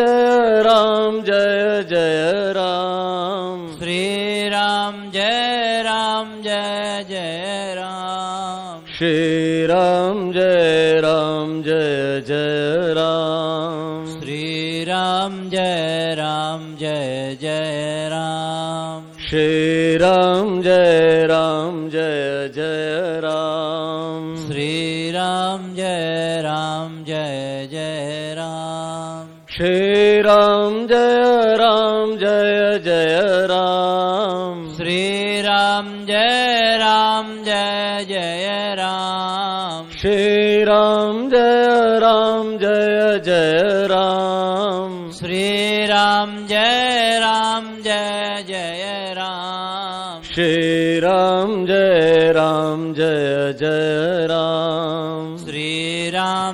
जय जय राम, श्री राम जय जय राम, श्री राम जय जय राम, श्री राम जय जय राम, श्री राम जय जय राम, श्री राम जय जय राम, श्री राम जय जय राम, श्री राम जय जय राम, श्री राम जय जय राम, श्री राम जय जय राम, श्री राम जय जय राम, श्री राम